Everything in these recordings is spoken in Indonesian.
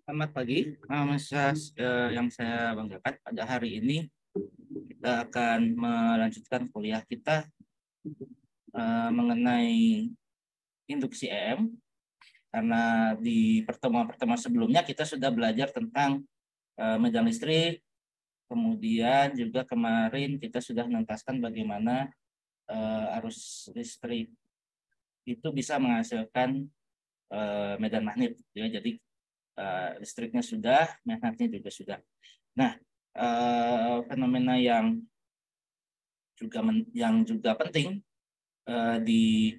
Selamat pagi, yang saya banggakan pada hari ini kita akan melanjutkan kuliah kita mengenai induksi EM karena di pertemuan-pertemuan sebelumnya kita sudah belajar tentang medan listrik, kemudian juga kemarin kita sudah menuntaskan bagaimana arus listrik itu bisa menghasilkan medan magnet, ya. Jadi listriknya sudah, magnetnya juga sudah. Nah, fenomena yang juga penting di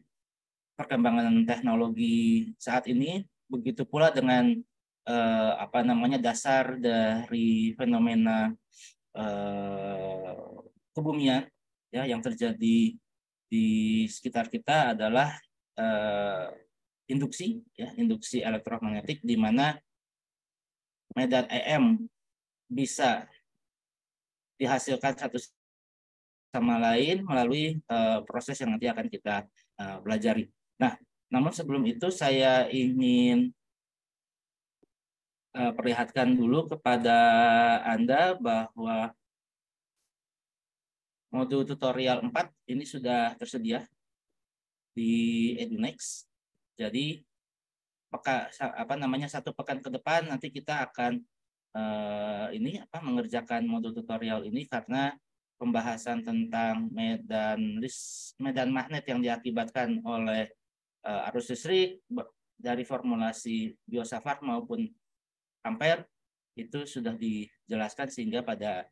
perkembangan teknologi saat ini, begitu pula dengan dasar dari fenomena eh, kebumian, ya, yang terjadi di sekitar kita adalah eh, induksi, ya, induksi elektromagnetik, di mana medan EM bisa dihasilkan satu sama lain melalui proses yang nanti akan kita pelajari. Nah, namun sebelum itu saya ingin perlihatkan dulu kepada Anda bahwa modul tutorial 4 ini sudah tersedia di Edunex. Jadi satu pekan ke depan nanti kita akan mengerjakan modul tutorial ini karena pembahasan tentang medan magnet yang diakibatkan oleh arus listrik dari formulasi Biot-Savart maupun Ampere itu sudah dijelaskan, sehingga pada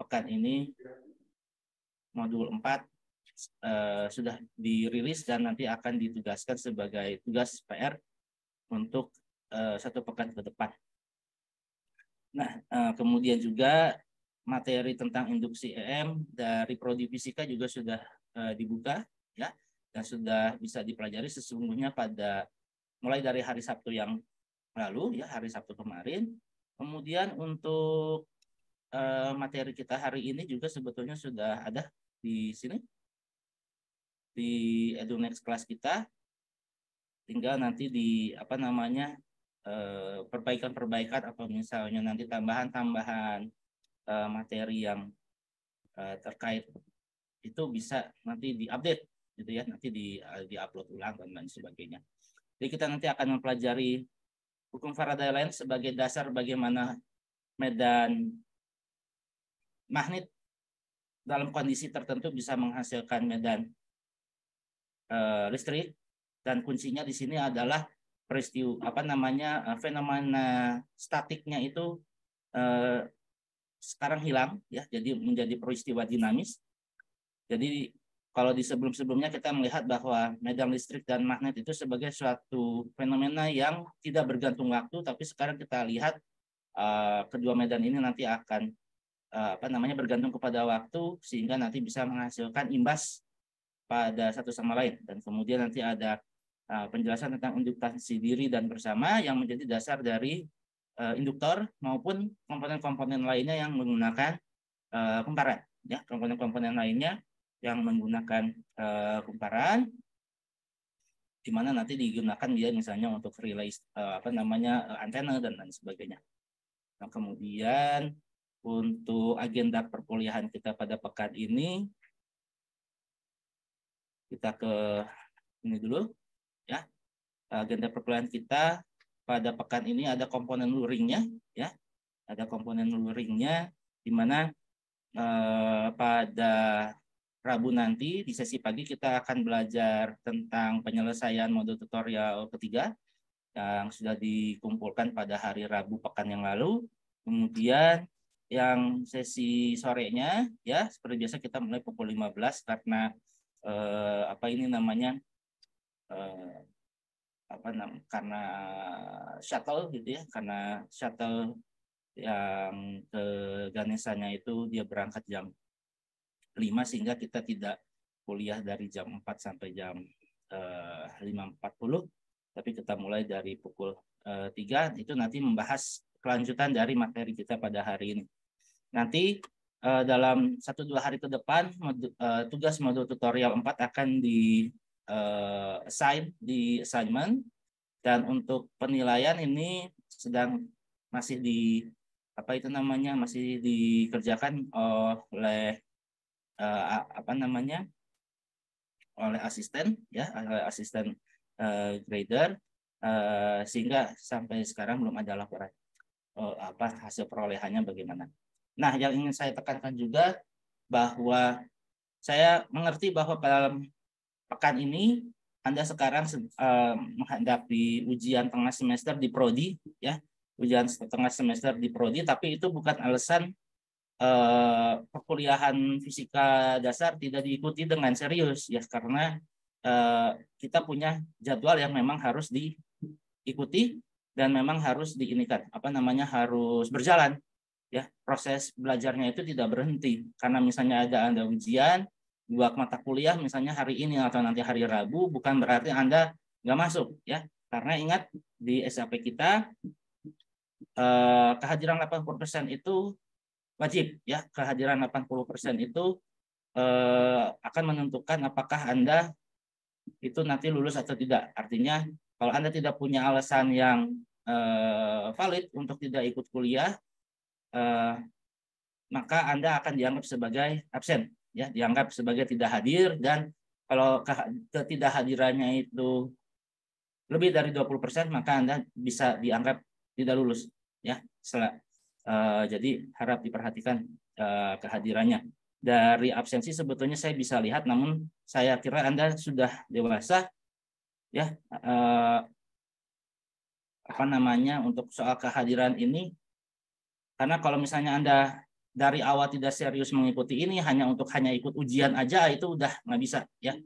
pekan ini modul 4 sudah dirilis dan nanti akan ditugaskan sebagai tugas PR untuk satu pekan ke depan. Nah, kemudian juga materi tentang induksi EM dari Prodi Fisika juga sudah dibuka, ya, dan sudah bisa dipelajari sesungguhnya mulai dari hari Sabtu yang lalu, ya, hari Sabtu kemarin. Kemudian untuk materi kita hari ini juga sebetulnya sudah ada di sini di Edunex kelas kita. Tinggal nanti di perbaikan-perbaikan atau misalnya nanti tambahan-tambahan materi yang terkait itu bisa nanti diupdate, gitu ya, nanti di-upload ulang dan lain sebagainya. Jadi kita nanti akan mempelajari hukum Faraday lain sebagai dasar bagaimana medan magnet dalam kondisi tertentu bisa menghasilkan medan listrik, dan kuncinya di sini adalah fenomena statiknya itu sekarang hilang, ya, jadi menjadi peristiwa dinamis. Jadi kalau di sebelum-sebelumnya kita melihat bahwa medan listrik dan magnet itu sebagai suatu fenomena yang tidak bergantung waktu, tapi sekarang kita lihat kedua medan ini nanti akan bergantung kepada waktu, sehingga nanti bisa menghasilkan imbas pada satu sama lain. Dan kemudian nanti ada penjelasan tentang induktasi diri dan bersama yang menjadi dasar dari induktor maupun komponen-komponen lainnya yang menggunakan kumparan, ya, komponen-komponen lainnya yang menggunakan kumparan, di mana nanti digunakan dia misalnya untuk relay antena dan lain sebagainya. Nah, kemudian untuk agenda perkuliahan kita pada pekan ini, kita ke ini dulu, ya. Agenda perkuliahan kita pada pekan ini ada komponen luringnya, ya, ada komponen luringnya, di mana pada Rabu nanti di sesi pagi kita akan belajar tentang penyelesaian modul tutorial ketiga yang sudah dikumpulkan pada hari Rabu pekan yang lalu. Kemudian yang sesi sorenya, ya, seperti biasa kita mulai pukul 15 karena karena shuttle, gitu ya, karena shuttle yang ke Ganesanya itu dia berangkat jam 5, sehingga kita tidak kuliah dari jam 4 sampai jam 5.40, tapi kita mulai dari pukul 3. Itu nanti membahas kelanjutan dari materi kita pada hari ini. Nanti dalam 1-2 hari ke depan tugas modul tutorial 4 akan di assignment, dan untuk penilaian ini masih masih dikerjakan oleh oleh asisten grader, sehingga sampai sekarang belum ada laporan hasil perolehannya bagaimana. Nah, yang ingin saya tekankan juga bahwa saya mengerti bahwa dalam pekan ini Anda sekarang menghadapi ujian tengah semester di prodi, ya, ujian tengah semester di prodi, tapi itu bukan alasan perkuliahan fisika dasar tidak diikuti dengan serius, ya, karena kita punya jadwal yang memang harus diikuti dan memang harus harus berjalan, ya. Proses belajarnya itu tidak berhenti karena misalnya Anda ujian 2 mata kuliah misalnya hari ini atau nanti hari Rabu, bukan berarti Anda nggak masuk, ya, karena ingat di SAP kita kehadiran 80% itu wajib, ya. Kehadiran 80% itu akan menentukan apakah Anda itu nanti lulus atau tidak. Artinya kalau Anda tidak punya alasan yang valid untuk tidak ikut kuliah, maka Anda akan dianggap sebagai absen, ya, dianggap sebagai tidak hadir, dan kalau ketidakhadirannya itu lebih dari 20%, maka Anda bisa dianggap tidak lulus, ya. Jadi harap diperhatikan kehadirannya. Dari absensi sebetulnya saya bisa lihat, namun saya kira Anda sudah dewasa, ya, untuk soal kehadiran ini, karena kalau misalnya Anda dari awal tidak serius mengikuti ini, hanya ikut ujian aja, itu udah nggak bisa, ya.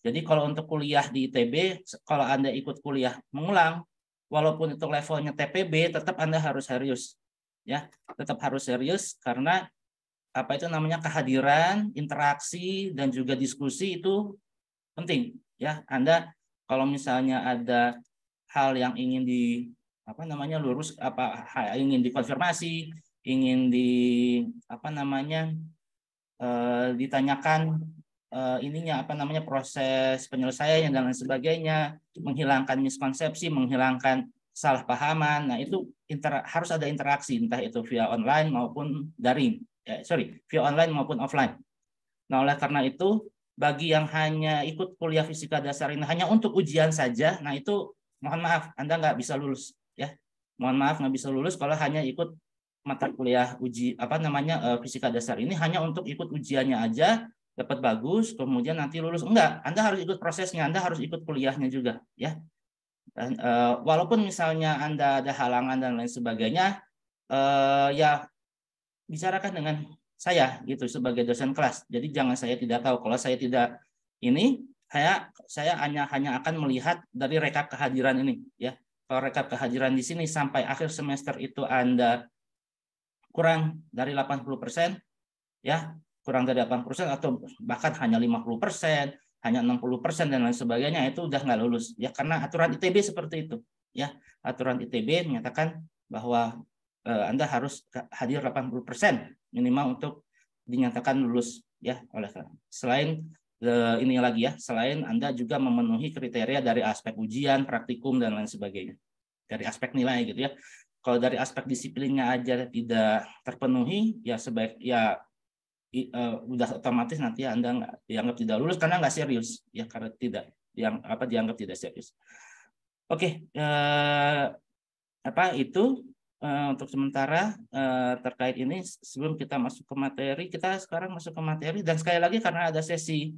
Jadi kalau untuk kuliah di ITB, kalau Anda ikut kuliah mengulang, walaupun itu levelnya TPB, tetap Anda harus serius, ya, tetap harus serius, karena kehadiran, interaksi, dan juga diskusi itu penting, ya. Anda kalau misalnya ada hal yang ingin ingin dikonfirmasi, ingin ditanyakan proses penyelesaiannya dan lain sebagainya, menghilangkan miskonsepsi, menghilangkan salah pahaman. Nah, itu harus ada interaksi, entah itu via online maupun daring. Via online maupun offline. Nah, oleh karena itu, bagi yang hanya ikut kuliah fisika dasar ini hanya untuk ujian saja, nah itu mohon maaf, Anda nggak bisa lulus, ya. Mohon maaf, nggak bisa lulus kalau hanya ikut mata kuliah fisika dasar ini hanya untuk ikut ujiannya aja, dapat bagus, kemudian nanti lulus. Enggak, Anda harus ikut prosesnya, Anda harus ikut kuliahnya juga, ya. Dan walaupun misalnya Anda ada halangan dan lain sebagainya, ya bicarakan dengan saya gitu sebagai dosen kelas. Jadi jangan saya tidak tahu. Kalau saya tidak ini, saya hanya akan melihat dari rekap kehadiran ini, ya. Kalau rekap kehadiran di sini sampai akhir semester itu Anda kurang dari 80%, ya, kurang dari 80% atau bahkan hanya 50%, hanya 60% dan lain sebagainya, itu udah nggak lulus, ya, karena aturan ITB seperti itu, ya. Aturan ITB menyatakan bahwa Anda harus hadir 80% minimal untuk dinyatakan lulus, ya. Selain ini lagi, ya, selain Anda juga memenuhi kriteria dari aspek ujian, praktikum, dan lain sebagainya, dari aspek nilai gitu, ya. Kalau dari aspek disiplinnya aja tidak terpenuhi, ya udah otomatis nanti Anda nggak dianggap tidak lulus karena nggak serius, ya, karena dianggap tidak serius. Oke, itu untuk sementara terkait ini. Sebelum kita masuk ke materi, kita sekarang masuk ke materi, dan sekali lagi karena ada sesi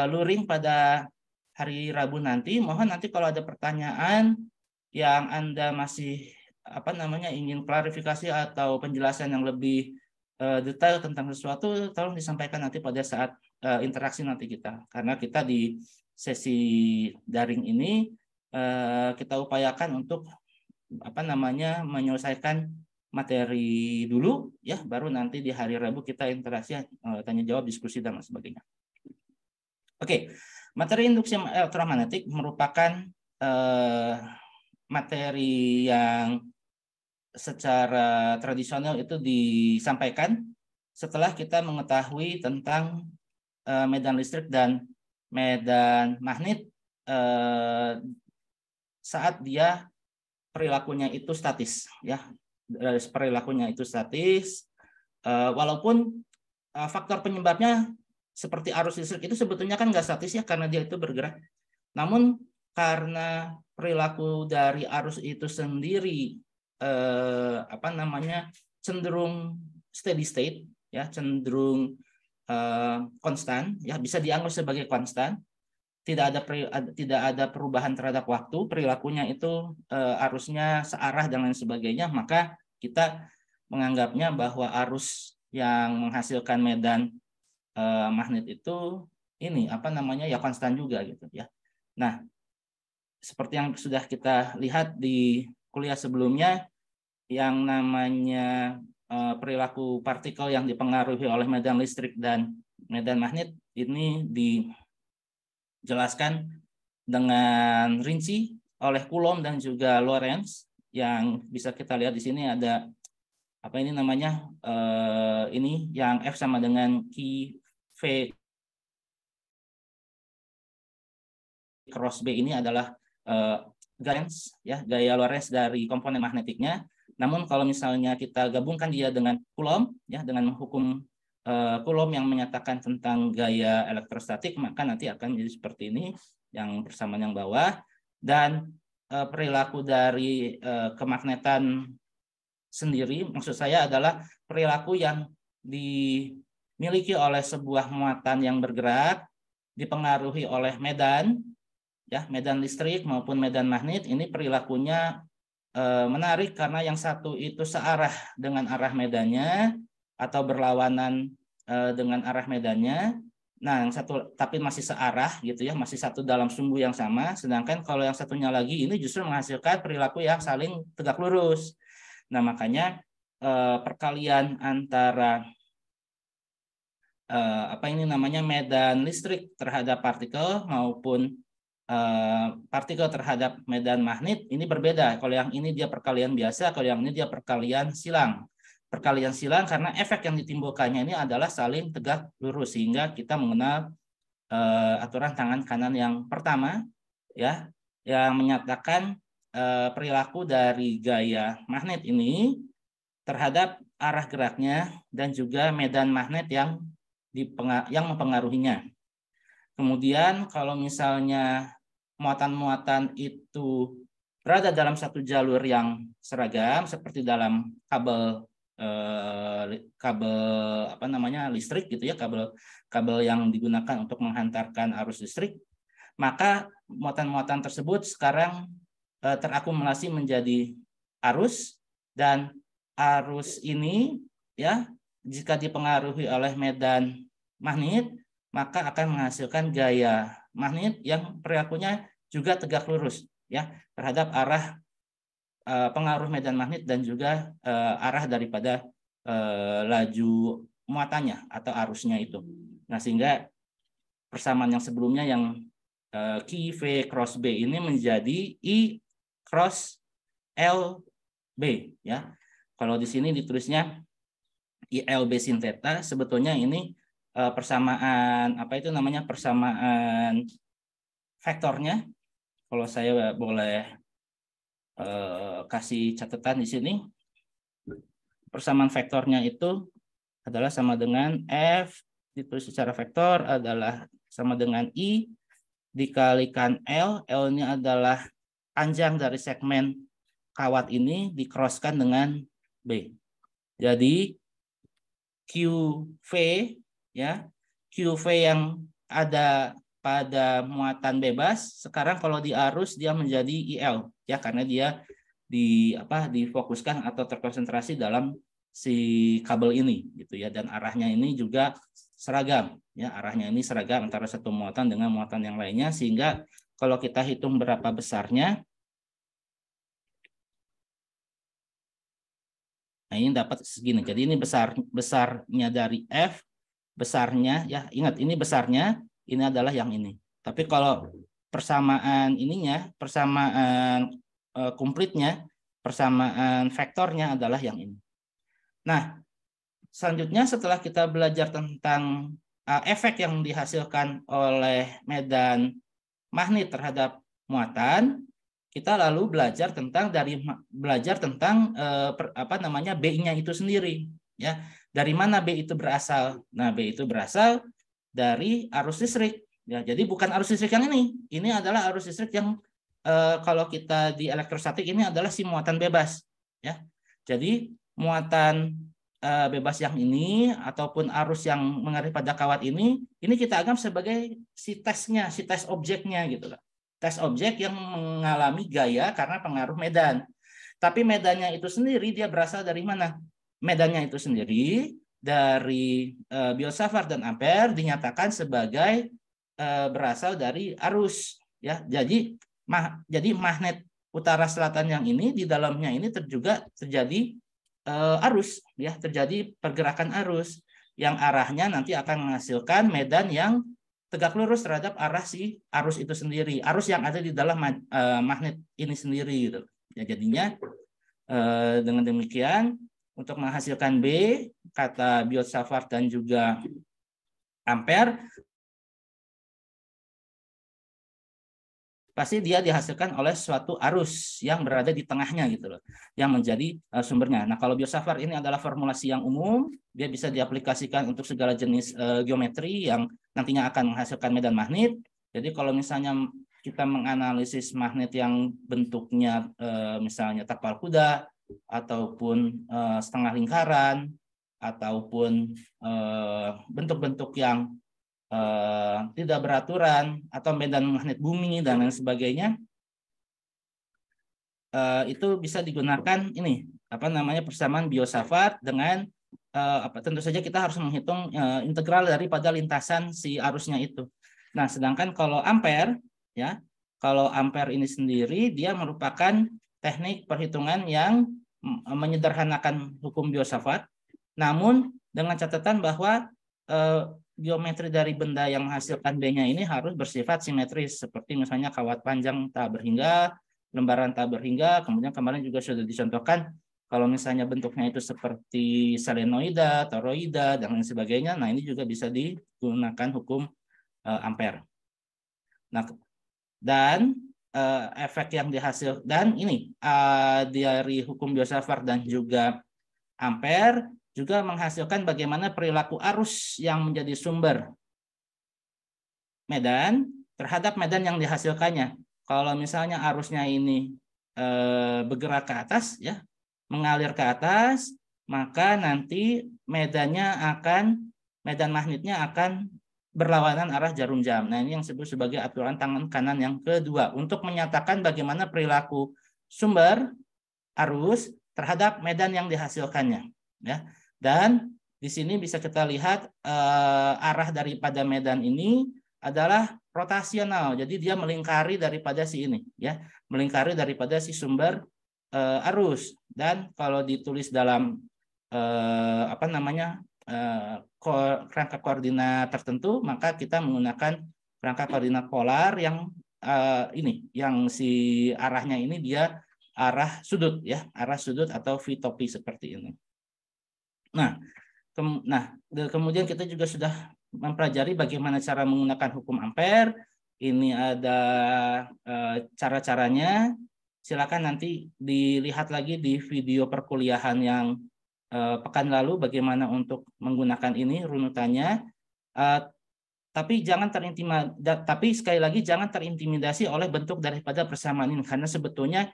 luring pada hari Rabu nanti, mohon nanti kalau ada pertanyaan yang Anda masih ingin klarifikasi atau penjelasan yang lebih detail tentang sesuatu, tolong disampaikan nanti pada saat interaksi nanti kita. Karena kita di sesi daring ini kita upayakan untuk menyelesaikan materi dulu, ya, baru nanti di hari Rabu kita interaksi, tanya jawab, diskusi, dan sebagainya. Oke, materi induksi elektromagnetik merupakan materi yang secara tradisional itu disampaikan setelah kita mengetahui tentang medan listrik dan medan magnet saat dia perilakunya itu statis, ya. Perilakunya itu statis, walaupun faktor penyebabnya seperti arus listrik itu sebetulnya kan nggak statis ya, karena dia itu bergerak. Namun karena perilaku dari arus itu sendiri cenderung steady state, ya, cenderung konstan, ya, bisa dianggap sebagai konstan. Tidak ada perubahan terhadap waktu, perilakunya itu arusnya searah dan lain sebagainya, maka kita menganggapnya bahwa arus yang menghasilkan medan magnet itu ini ya konstan juga gitu ya. Nah, seperti yang sudah kita lihat di kuliah sebelumnya, yang namanya perilaku partikel yang dipengaruhi oleh medan listrik dan medan magnet ini dijelaskan dengan rinci oleh Coulomb dan juga Lorentz, yang bisa kita lihat di sini ada ini yang F sama dengan Q V cross B ini adalah gaya Lorentz dari komponen magnetiknya. Namun kalau misalnya kita gabungkan dia dengan Coulomb, ya, dengan hukum Coulomb yang menyatakan tentang gaya elektrostatik, maka nanti akan jadi seperti ini, yang persamaan yang bawah. Dan perilaku dari kemagnetan sendiri, maksud saya adalah perilaku yang dimiliki oleh sebuah muatan yang bergerak, dipengaruhi oleh medan, ya, medan listrik maupun medan magnet. Ini perilakunya menarik karena yang satu itu searah dengan arah medannya atau berlawanan dengan arah medannya. Nah, yang satu tapi masih searah gitu ya, masih satu dalam sumbu yang sama. Sedangkan kalau yang satunya lagi ini justru menghasilkan perilaku yang saling tegak lurus. Nah, makanya perkalian antara medan listrik terhadap partikel maupun partikel terhadap medan magnet ini berbeda. Kalau yang ini dia perkalian biasa, kalau yang ini dia perkalian silang. Perkalian silang karena efek yang ditimbulkannya ini adalah saling tegak lurus, sehingga kita mengenal aturan tangan kanan yang pertama, ya, yang menyatakan perilaku dari gaya magnet ini terhadap arah geraknya dan juga medan magnet yang mempengaruhinya. Kemudian kalau misalnya muatan-muatan itu berada dalam satu jalur yang seragam seperti dalam kabel listrik gitu ya, kabel yang digunakan untuk menghantarkan arus listrik, maka muatan-muatan tersebut sekarang terakumulasi menjadi arus, dan arus ini, ya, jika dipengaruhi oleh medan magnet maka akan menghasilkan gaya magnet yang perilakunya juga tegak lurus, ya, terhadap arah pengaruh medan magnet dan juga arah daripada laju muatannya atau arusnya itu. Nah, sehingga persamaan yang sebelumnya yang Q V cross B ini menjadi I cross L B, ya. Kalau di sini ditulisnya ILB sin theta, sebetulnya ini persamaan persamaan vektornya. Kalau saya boleh kasih catatan di sini, persamaan vektornya itu adalah sama dengan F ditulis secara vektor adalah sama dengan I dikalikan L. L ini adalah panjang dari segmen kawat ini dikroskan dengan B. Jadi QV, ya, QV yang ada pada muatan bebas sekarang kalau di arus dia menjadi IL, ya, karena dia difokuskan atau terkonsentrasi dalam si kabel ini gitu ya, dan arahnya ini juga seragam, ya, arahnya ini seragam antara satu muatan dengan muatan yang lainnya, sehingga kalau kita hitung berapa besarnya, nah ini dapat segini. Jadi ini besarnya dari F, besarnya, ya, ingat ini besarnya, ini adalah yang ini. Tapi kalau persamaan ininya, persamaan komplitnya, persamaan vektornya adalah yang ini. Nah, selanjutnya setelah kita belajar tentang efek yang dihasilkan oleh medan magnet terhadap muatan, kita lalu belajar tentang B-nya itu sendiri, ya. Dari mana B itu berasal? Nah, B itu berasal dari arus listrik, ya. Jadi bukan arus listrik yang ini. Ini adalah arus listrik yang kalau kita di elektrostatik ini adalah si muatan bebas, ya. Jadi muatan bebas yang ini ataupun arus yang mengalir pada kawat ini kita anggap sebagai si tesnya, si tes objeknya gitu loh. Tes objek yang mengalami gaya karena pengaruh medan. Tapi medannya itu sendiri dia berasal dari mana? Medannya itu sendiri dari Biot-Savart dan Ampère dinyatakan sebagai berasal dari arus, ya. Jadi magnet utara selatan yang ini di dalamnya ini juga terjadi arus, ya, terjadi pergerakan arus yang arahnya nanti akan menghasilkan medan yang tegak lurus terhadap arah si arus itu sendiri, arus yang ada di dalam magnet ini sendiri gitu. Ya, jadinya dengan demikian untuk menghasilkan B, kata Biot-Savart dan juga Ampère, pasti dia dihasilkan oleh suatu arus yang berada di tengahnya gitu loh, yang menjadi sumbernya. Nah, kalau Biot-Savart ini adalah formulasi yang umum, dia bisa diaplikasikan untuk segala jenis geometri yang nantinya akan menghasilkan medan magnet. Jadi kalau misalnya kita menganalisis magnet yang bentuknya misalnya tapal kuda ataupun setengah lingkaran ataupun bentuk-bentuk yang tidak beraturan atau medan magnet bumi dan lain sebagainya, itu bisa digunakan ini persamaan Biot-Savart dengan tentu saja kita harus menghitung integral daripada lintasan si arusnya itu. Nah, sedangkan kalau Ampère, ya, kalau Ampère ini sendiri dia merupakan teknik perhitungan yang menyederhanakan hukum Biot-Savart, namun dengan catatan bahwa geometri dari benda yang menghasilkan B-nya ini harus bersifat simetris, seperti misalnya kawat panjang tak berhingga, lembaran tak berhingga, kemudian kemarin juga sudah dicontohkan kalau misalnya bentuknya itu seperti solenoida, toroida, dan lain sebagainya, nah ini juga bisa digunakan hukum Ampère. Nah, dan efek yang dihasil, dan ini dari hukum Biot-Savart dan juga Ampère juga menghasilkan bagaimana perilaku arus yang menjadi sumber medan terhadap medan yang dihasilkannya. Kalau misalnya arusnya ini bergerak ke atas, ya, mengalir ke atas, maka nanti medan magnetnya akan berlawanan arah jarum jam. Nah, ini yang disebut sebagai aturan tangan kanan yang kedua untuk menyatakan bagaimana perilaku sumber arus terhadap medan yang dihasilkannya, ya. Dan di sini bisa kita lihat arah daripada medan ini adalah rotasional. Jadi dia melingkari daripada si ini, ya, melingkari daripada si sumber arus. Dan kalau ditulis dalam kerangka koordinat tertentu, maka kita menggunakan kerangka koordinat polar yang yang si arahnya ini dia arah sudut, ya, arah sudut atau V-topi seperti ini. Nah, kemudian kita juga sudah mempelajari bagaimana cara menggunakan hukum Ampère. Ini ada cara-caranya. Silakan nanti dilihat lagi di video perkuliahan yang pekan lalu bagaimana untuk menggunakan ini runutannya. Tapi sekali lagi jangan terintimidasi oleh bentuk daripada persamaan ini, karena sebetulnya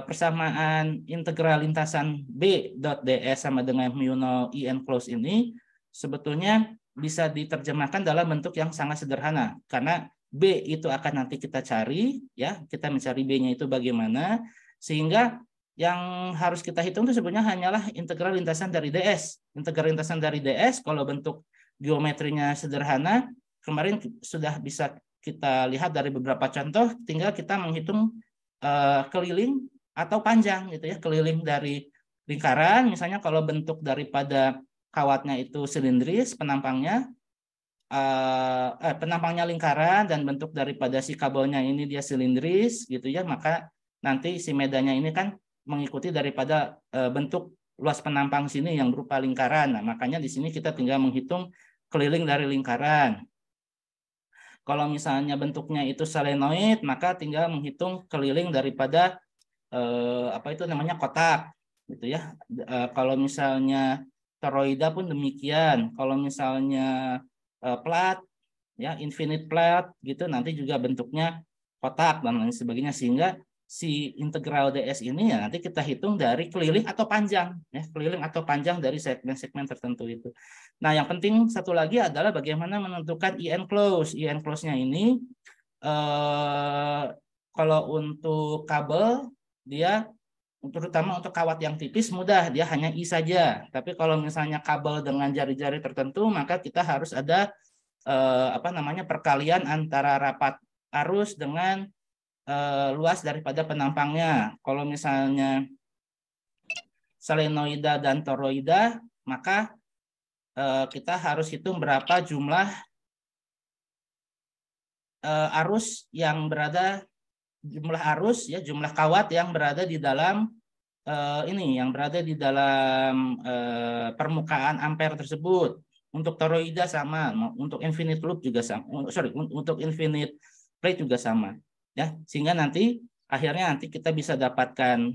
persamaan integral lintasan B.ds sama dengan mu0 I enclosed ini sebetulnya bisa diterjemahkan dalam bentuk yang sangat sederhana, karena B itu akan nanti kita cari, ya, kita mencari B-nya itu bagaimana, sehingga yang harus kita hitung itu sebenarnya hanyalah integral lintasan dari ds. Integral lintasan dari ds kalau bentuk geometrinya sederhana, kemarin sudah bisa kita lihat dari beberapa contoh, tinggal kita menghitung keliling atau panjang gitu, ya, keliling dari lingkaran. Misalnya kalau bentuk daripada kawatnya itu silindris, penampangnya lingkaran dan bentuk daripada si kabelnya ini dia silindris gitu, ya, maka nanti si medannya ini kan mengikuti daripada bentuk luas penampang sini yang berupa lingkaran. Nah, makanya di sini kita tinggal menghitung keliling dari lingkaran. Kalau misalnya bentuknya itu solenoid, maka tinggal menghitung keliling daripada apa itu namanya kotak, gitu ya. Kalau misalnya toroida pun demikian. Kalau misalnya plat, ya infinite plat, gitu nanti juga bentuknya kotak dan lain sebagainya, sehingga si integral ds ini ya nanti kita hitung dari keliling atau panjang, ya keliling atau panjang dari segmen-segmen tertentu itu. Nah, yang penting satu lagi adalah bagaimana menentukan IN close. IN close-nya ini kalau untuk kabel dia terutama untuk kawat yang tipis mudah, dia hanya I saja. Tapi kalau misalnya kabel dengan jari-jari tertentu, maka kita harus ada apa namanya perkalian antara rapat arus dengan luas daripada penampangnya. Kalau misalnya solenoida dan toroida, maka kita harus hitung berapa jumlah arus yang berada, jumlah arus ya, jumlah kawat yang berada di dalam ini, yang berada di dalam permukaan ampere tersebut. Untuk toroida sama, untuk infinite loop juga sama. Sorry, untuk infinite plate juga sama. Ya, sehingga nanti akhirnya nanti kita bisa dapatkan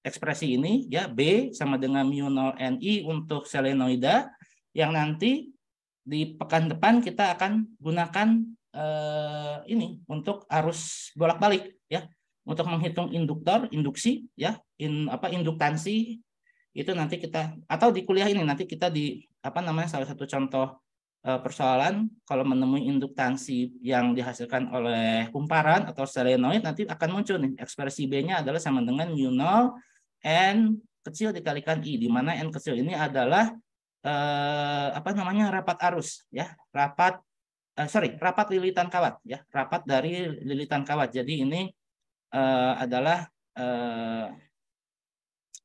ekspresi ini ya, B sama dengan mu 0 NI untuk solenoida, yang nanti di pekan depan kita akan gunakan ini untuk arus bolak-balik ya, untuk menghitung induktor, induksi ya, induktansi itu nanti kita, atau di kuliah ini nanti kita di apa namanya salah satu contoh persoalan kalau menemui induktansi yang dihasilkan oleh kumparan atau solenoid, nanti akan muncul nih ekspresi B-nya adalah sama dengan mu 0 N kecil dikalikan I, di mana N kecil ini adalah apa namanya rapat arus ya, rapat lilitan kawat ya, rapat dari lilitan kawat. Jadi ini adalah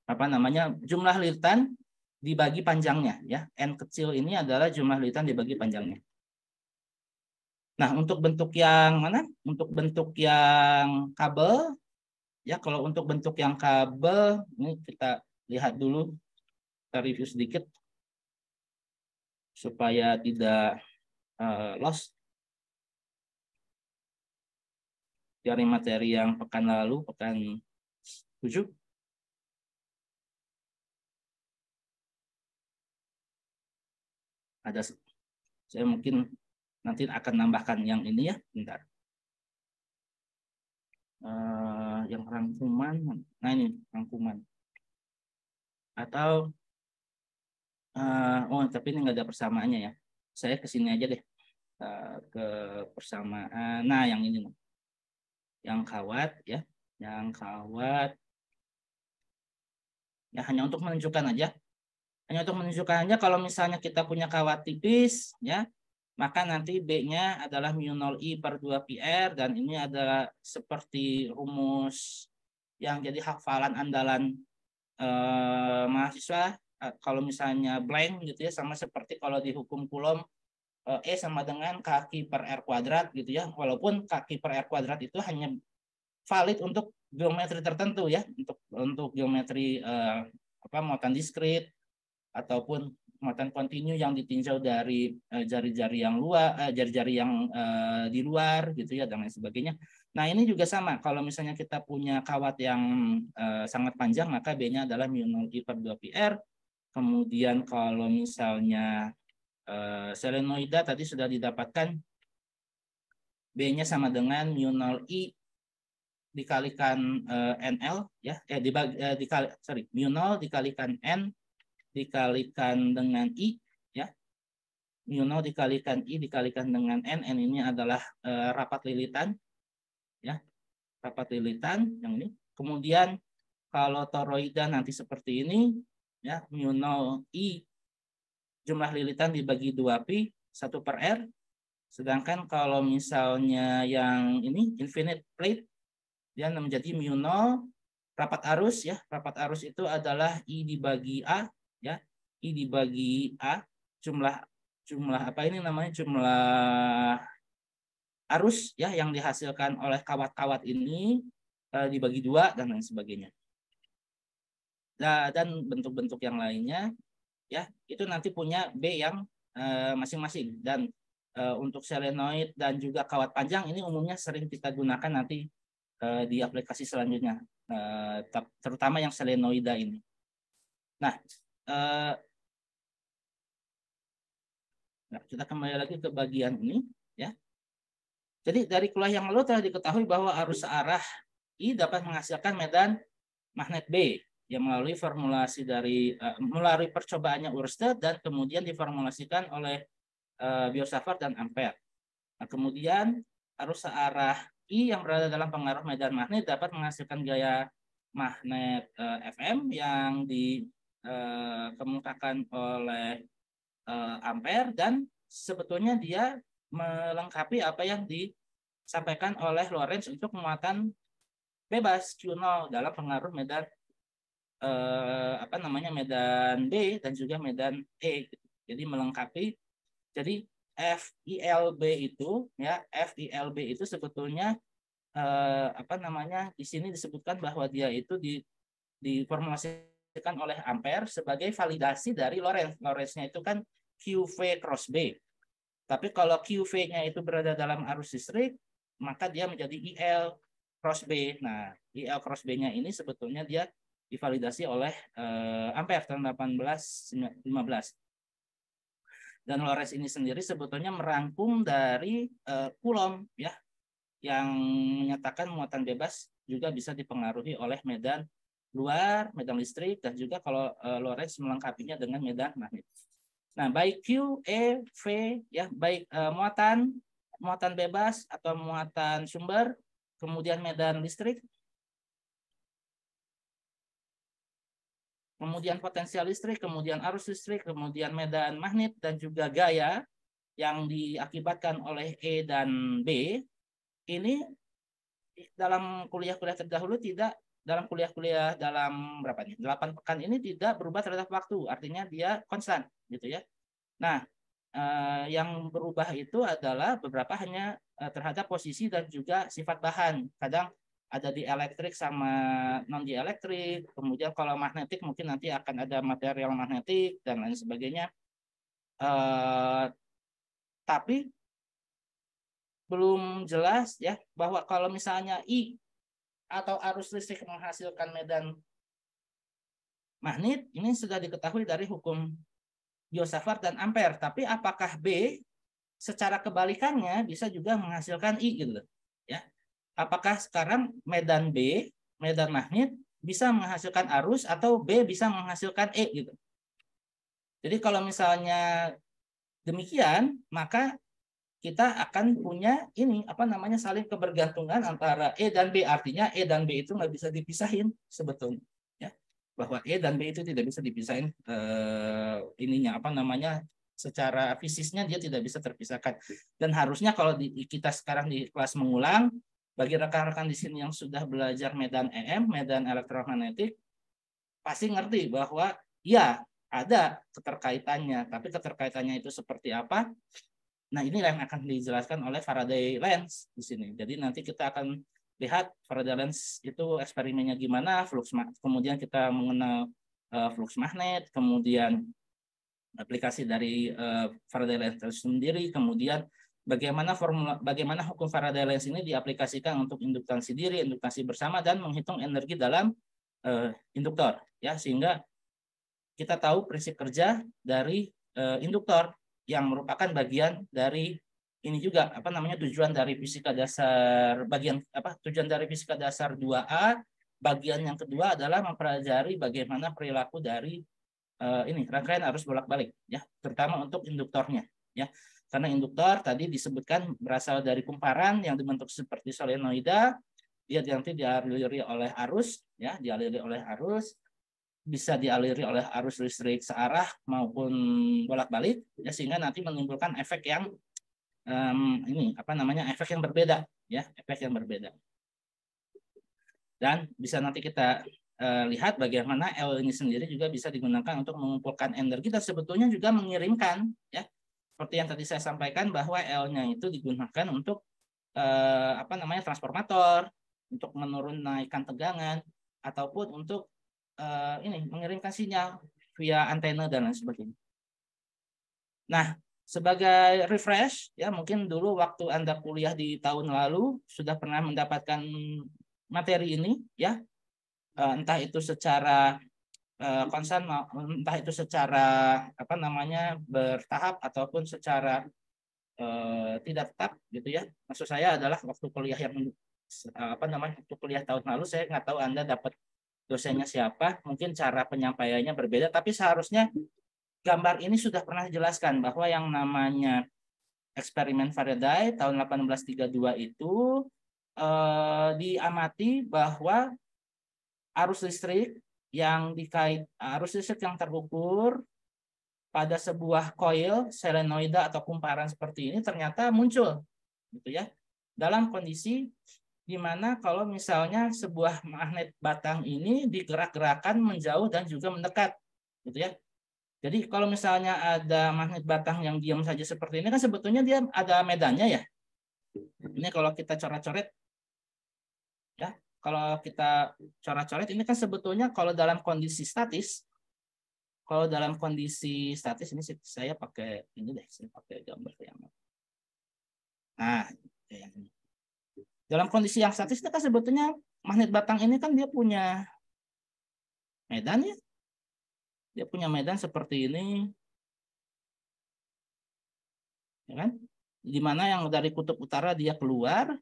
apa namanya jumlah lilitan dibagi panjangnya ya. N kecil ini adalah jumlah lilitan dibagi panjangnya. Nah, untuk bentuk yang mana? Untuk bentuk yang kabel ya, kalau untuk bentuk yang kabel ini kita lihat dulu, kita review sedikit supaya tidak lost dari materi yang pekan lalu, pekan 7. Ada, saya mungkin nanti akan nambahkan yang ini ya, bentar. Yang rangkuman, nah ini rangkuman. Atau, oh tapi ini nggak ada persamaannya ya. Saya kesini aja deh, ke persamaan. Nah yang ini, yang kawat ya, yang kawat. Ya hanya untuk menunjukkan aja. Hanya untuk menunjukkan aja kalau misalnya kita punya kawat tipis ya, maka nanti B-nya adalah mu 0 I per 2 PR, dan ini adalah seperti rumus yang jadi hafalan andalan mahasiswa kalau misalnya blank gitu ya, sama seperti kalau di hukum Coulomb E sama dengan kaki per R kuadrat gitu ya, walaupun kaki per R kuadrat itu hanya valid untuk geometri tertentu ya, untuk geometri muatan diskrit ataupun muatan kontinu yang ditinjau dari jari-jari yang luar, jari-jari yang di luar gitu ya, dan lain sebagainya. Nah ini juga sama, kalau misalnya kita punya kawat yang sangat panjang, maka B-nya adalah mu 0 I per 2 PR. Kemudian kalau misalnya solenoida tadi sudah didapatkan, B-nya sama dengan mu 0 I dikalikan NL ya, mu 0 dikalikan N dikalikan dengan I ya, mu 0 dikalikan I dikalikan dengan N. N ini adalah rapat lilitan ya, rapat lilitan yang ini. Kemudian kalau toroida nanti seperti ini ya, mu 0 I jumlah lilitan dibagi 2 pi 1 per R. Sedangkan kalau misalnya yang ini infinite plate, dia menjadi mu 0 rapat arus ya, rapat arus itu adalah I dibagi A ya, I dibagi A, jumlah apa ini namanya, jumlah arus ya yang dihasilkan oleh kawat-kawat ini dibagi 2 dan lain sebagainya. Nah, dan bentuk-bentuk yang lainnya ya itu nanti punya B yang masing-masing, dan untuk solenoid dan juga kawat panjang ini umumnya sering kita gunakan nanti di aplikasi selanjutnya, terutama yang solenoida ini. Nah, kita kembali lagi ke bagian ini, ya. Jadi dari kuliah yang lalu telah diketahui bahwa arus searah I dapat menghasilkan medan magnet B yang melalui formulasi dari melalui percobaannya Ørsted dan kemudian diformulasikan oleh Biot-Savart dan Ampere. Nah, kemudian arus searah I yang berada dalam pengaruh medan magnet dapat menghasilkan gaya magnet Fm yang dikemukakan oleh Ampere, dan sebetulnya dia melengkapi apa yang disampaikan oleh Lorentz untuk muatan bebas Q0 dalam pengaruh medan medan B dan juga medan E. Jadi melengkapi. Jadi FILB itu ya, FILB itu sebetulnya di sini disebutkan bahwa dia itu diformulasikan oleh Ampere sebagai validasi dari Lorentz. Lorentz-nya itu kan QV cross B. Tapi kalau QV-nya itu berada dalam arus listrik, maka dia menjadi IL cross B. Nah, IL cross B-nya ini sebetulnya dia divalidasi oleh Ampere tahun 1815. Dan Lorentz ini sendiri sebetulnya merangkum dari Coulomb, ya, yang menyatakan muatan bebas juga bisa dipengaruhi oleh medan luar, medan listrik, dan juga kalau Lorentz melengkapinya dengan medan magnet. Nah, baik Q, E, V, ya, baik muatan bebas atau muatan sumber, kemudian medan listrik, kemudian potensial listrik, kemudian arus listrik, kemudian medan magnet, dan juga gaya yang diakibatkan oleh E dan B, ini dalam kuliah-kuliah terdahulu tidak, dalam kuliah-kuliah dalam 8 pekan ini tidak berubah terhadap waktu, artinya dia konstan gitu ya. Nah, yang berubah itu adalah beberapa hanya terhadap posisi dan juga sifat bahan. Kadang ada dielektrik sama non dielektrik, kemudian kalau magnetik mungkin nanti akan ada material magnetik dan lain sebagainya. Tapi belum jelas ya bahwa kalau misalnya I atau arus listrik menghasilkan medan magnet, ini sudah diketahui dari hukum Biot-Savart dan Ampere. Tapi apakah B secara kebalikannya bisa juga menghasilkan I gitu, ya? Apakah sekarang medan B, medan magnet bisa menghasilkan arus atau B bisa menghasilkan E gitu. Jadi kalau misalnya demikian, maka kita akan punya ini saling kebergantungan antara E dan B, artinya E dan B itu nggak bisa dipisahin sebetulnya, ya, bahwa E dan B itu tidak bisa dipisahin secara fisisnya dia tidak bisa terpisahkan. Dan harusnya kalau kita sekarang di kelas mengulang, bagi rekan-rekan di sini yang sudah belajar medan EM, medan elektromagnetik, pasti ngerti bahwa ya ada keterkaitannya, tapi keterkaitannya itu seperti apa? Nah, ini yang akan dijelaskan oleh Faraday lens di sini. Jadi nanti kita akan lihat Faraday lens itu eksperimennya gimana, kemudian kita mengenal flux magnet, kemudian aplikasi dari Faraday lens sendiri, kemudian bagaimana hukum Faraday lens ini diaplikasikan untuk induktansi diri, induktansi bersama, dan menghitung energi dalam induktor, ya, sehingga kita tahu prinsip kerja dari induktor yang merupakan bagian dari ini juga tujuan dari fisika dasar tujuan dari fisika dasar 2A bagian yang kedua adalah mempelajari bagaimana perilaku dari rangkaian arus bolak-balik, ya, terutama untuk induktornya, ya, karena induktor tadi disebutkan berasal dari kumparan yang dibentuk seperti solenoida, dia nanti dialiri oleh arus, ya, bisa dialiri oleh arus listrik searah maupun bolak-balik, ya, sehingga nanti menimbulkan efek yang efek yang berbeda, ya, efek yang berbeda. Dan bisa nanti kita lihat bagaimana L ini sendiri juga bisa digunakan untuk mengumpulkan energi dan sebetulnya juga mengirimkan, ya, seperti yang tadi saya sampaikan bahwa L-nya itu digunakan untuk transformator, untuk menurunkan tegangan, ataupun untuk mengirimkan sinyal via antena dan lain sebagainya. Nah, Sebagai refresh, ya mungkin dulu waktu Anda kuliah di tahun lalu sudah pernah mendapatkan materi ini, ya, entah itu secara konsen, entah itu secara apa namanya bertahap ataupun secara tidak tetap, gitu ya. Maksud saya adalah waktu kuliah yang apa namanya waktu kuliah tahun lalu saya nggak tahu Anda dapat dosennya siapa, mungkin cara penyampaiannya berbeda, tapi seharusnya gambar ini sudah pernah dijelaskan bahwa yang namanya eksperimen Faraday tahun 1832 itu diamati bahwa arus listrik yang terukur pada sebuah coil solenoida atau kumparan seperti ini ternyata muncul, gitu ya, dalam kondisi di mana kalau misalnya sebuah magnet batang ini digerak-gerakan menjauh dan juga mendekat, gitu ya. Jadi kalau misalnya ada magnet batang yang diam saja seperti ini kan sebetulnya dia ada medannya ya. Ini kalau kita coret-coret, ya, kalau kita coret-coret ini kan sebetulnya kalau dalam kondisi statis ini saya pakai ini deh, saya pakai gambar yang nah yang ini. Dalam kondisi yang statis itu kan sebetulnya magnet batang ini kan dia punya medan ya. Dia punya medan seperti ini. Ya kan? Di mana yang dari kutub utara dia keluar,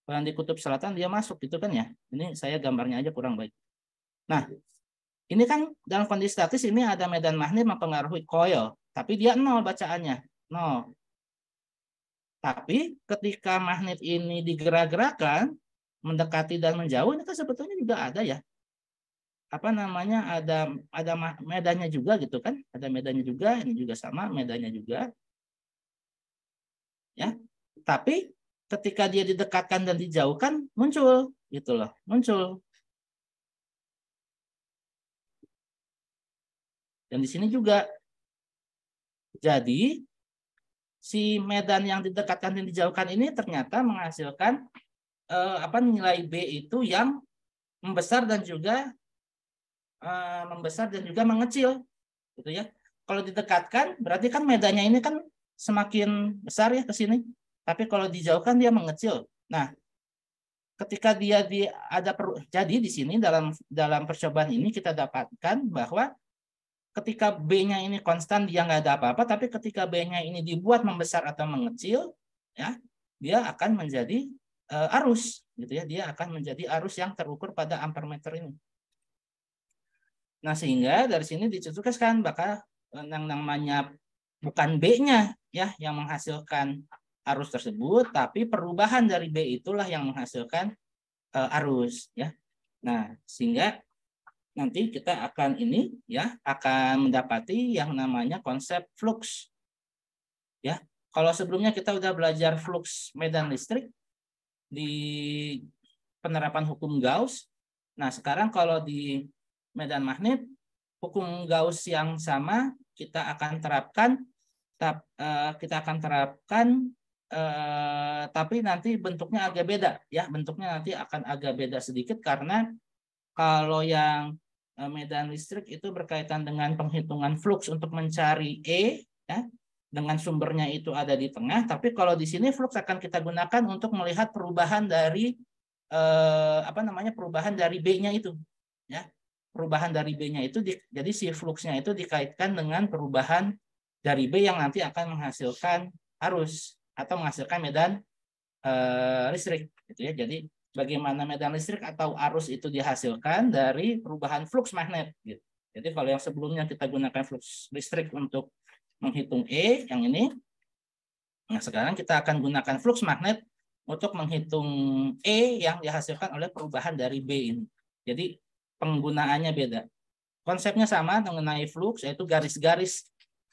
dan di kutub selatan dia masuk gitu kan ya. Ini saya gambarnya aja kurang baik. Nah, ini kan dalam kondisi statis ini ada medan magnet mempengaruhi coil, tapi dia nol bacaannya. Nol. Tapi ketika magnet ini digerak-gerakan, mendekati dan menjauh, ini kan sebetulnya juga ada ya. Apa namanya, ada medannya juga gitu kan. Ada medannya juga, ini juga sama medannya juga. Ya. Tapi ketika dia didekatkan dan dijauhkan, muncul gitu loh, muncul. Dan di sini juga. Jadi si medan yang didekatkan dan dijauhkan ini ternyata menghasilkan nilai B itu yang membesar dan juga mengecil, gitu ya. Kalau didekatkan berarti kan medannya ini kan semakin besar ya ke sini. Tapi kalau dijauhkan dia mengecil. Nah, ketika jadi di sini dalam percobaan ini kita dapatkan bahwa ketika B-nya ini konstan dia nggak ada apa-apa, tapi ketika B-nya ini dibuat membesar atau mengecil, ya dia akan menjadi arus, gitu ya. Dia akan menjadi arus yang terukur pada ampermeter ini. Nah, sehingga dari sini dicetuskan bakal yang namanya bukan B-nya ya yang menghasilkan arus tersebut, tapi perubahan dari B itulah yang menghasilkan arus ya. Nah, sehingga nanti kita akan mendapati yang namanya konsep flux. Ya. Kalau sebelumnya kita udah belajar flux medan listrik di penerapan hukum Gauss. Nah, sekarang kalau di medan magnet hukum Gauss yang sama kita akan terapkan tapi nanti bentuknya agak beda ya. Bentuknya nanti akan agak beda sedikit karena kalau yang medan listrik itu berkaitan dengan penghitungan flux untuk mencari E, ya, dengan sumbernya itu ada di tengah. Tapi kalau di sini flux akan kita gunakan untuk melihat perubahan dari perubahan dari B-nya itu, ya. Perubahan dari B-nya itu, jadi si fluxnya itu dikaitkan dengan perubahan dari B yang nanti akan menghasilkan arus atau menghasilkan medan listrik, gitu ya. Jadi bagaimana medan listrik atau arus itu dihasilkan dari perubahan flux magnet, gitu. Jadi kalau yang sebelumnya kita gunakan flux listrik untuk menghitung E yang ini, nah sekarang kita akan gunakan flux magnet untuk menghitung E yang dihasilkan oleh perubahan dari B ini. Jadi penggunaannya beda. Konsepnya sama mengenai flux, yaitu garis-garis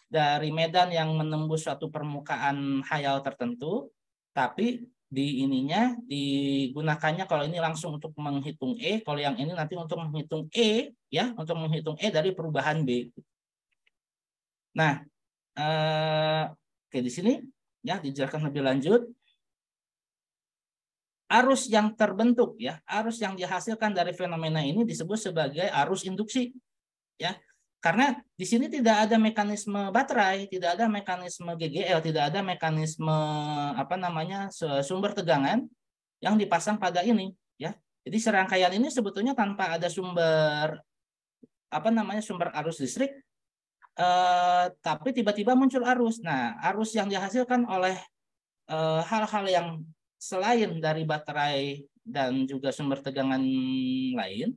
dari medan yang menembus suatu permukaan hayal tertentu, tapi digunakannya kalau ini langsung untuk menghitung E, kalau yang ini nanti untuk menghitung E ya, untuk menghitung E dari perubahan B. Nah, di sini ya dijelaskan lebih lanjut. Arus yang terbentuk ya, arus yang dihasilkan dari fenomena ini disebut sebagai arus induksi ya. Karena di sini tidak ada mekanisme baterai, tidak ada mekanisme GGL, tidak ada mekanisme apa namanya sumber tegangan yang dipasang pada ini, ya. Jadi serangkaian ini sebetulnya tanpa ada sumber apa namanya sumber arus listrik, tapi tiba-tiba muncul arus. Nah, arus yang dihasilkan oleh hal-hal yang selain dari baterai dan juga sumber tegangan lain,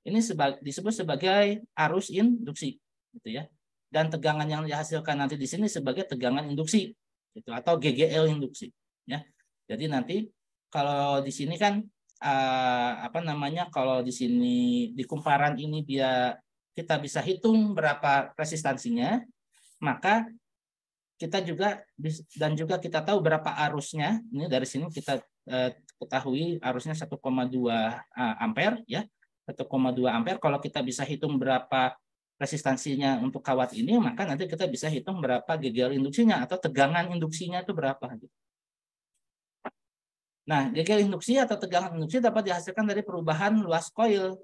ini disebut sebagai arus induksi, gitu ya. Dan tegangan yang dihasilkan nanti di sini sebagai tegangan induksi, gitu, atau GGL induksi, ya. Jadi nanti kalau di sini kan apa namanya, kalau di sini di kumparan ini kita bisa hitung berapa resistansinya, maka kita juga dan juga kita tahu berapa arusnya. Ini dari sini kita ketahui arusnya 1,2 ampere, ya. 1,2 ampere. Kalau kita bisa hitung berapa resistansinya untuk kawat ini, maka nanti kita bisa hitung berapa GGL induksinya atau tegangan induksinya itu berapa. Nah, GGL induksi atau tegangan induksi dapat dihasilkan dari perubahan luas koil,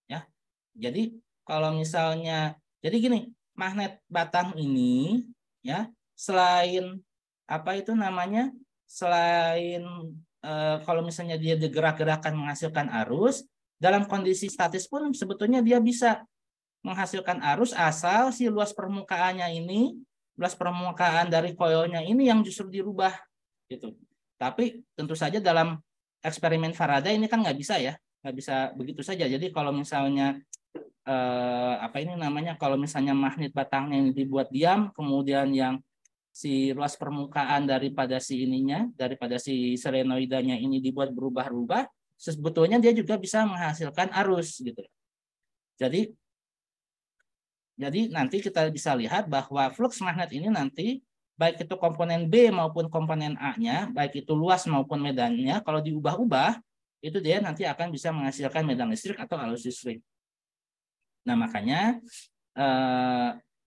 ya. Jadi kalau misalnya, jadi gini, magnet batang ini, ya, selain apa itu namanya, selain kalau misalnya dia digerak-gerakan menghasilkan arus, dalam kondisi statis pun sebetulnya dia bisa menghasilkan arus asal si luas permukaannya ini, luas permukaan dari koilnya ini yang justru dirubah, gitu. Tapi tentu saja dalam eksperimen Faraday ini kan nggak bisa, ya, nggak bisa begitu saja. Jadi kalau misalnya apa ini namanya, kalau misalnya magnet batangnya ini dibuat diam, kemudian yang si luas permukaan daripada si ininya, daripada si solenoidanya ini dibuat berubah-ubah, sebetulnya dia juga bisa menghasilkan arus, gitu. Jadi nanti kita bisa lihat bahwa flux magnet ini nanti baik itu komponen B maupun komponen A-nya, baik itu luas maupun medannya, kalau diubah-ubah itu dia nanti akan bisa menghasilkan medan listrik atau arus listrik. Nah, makanya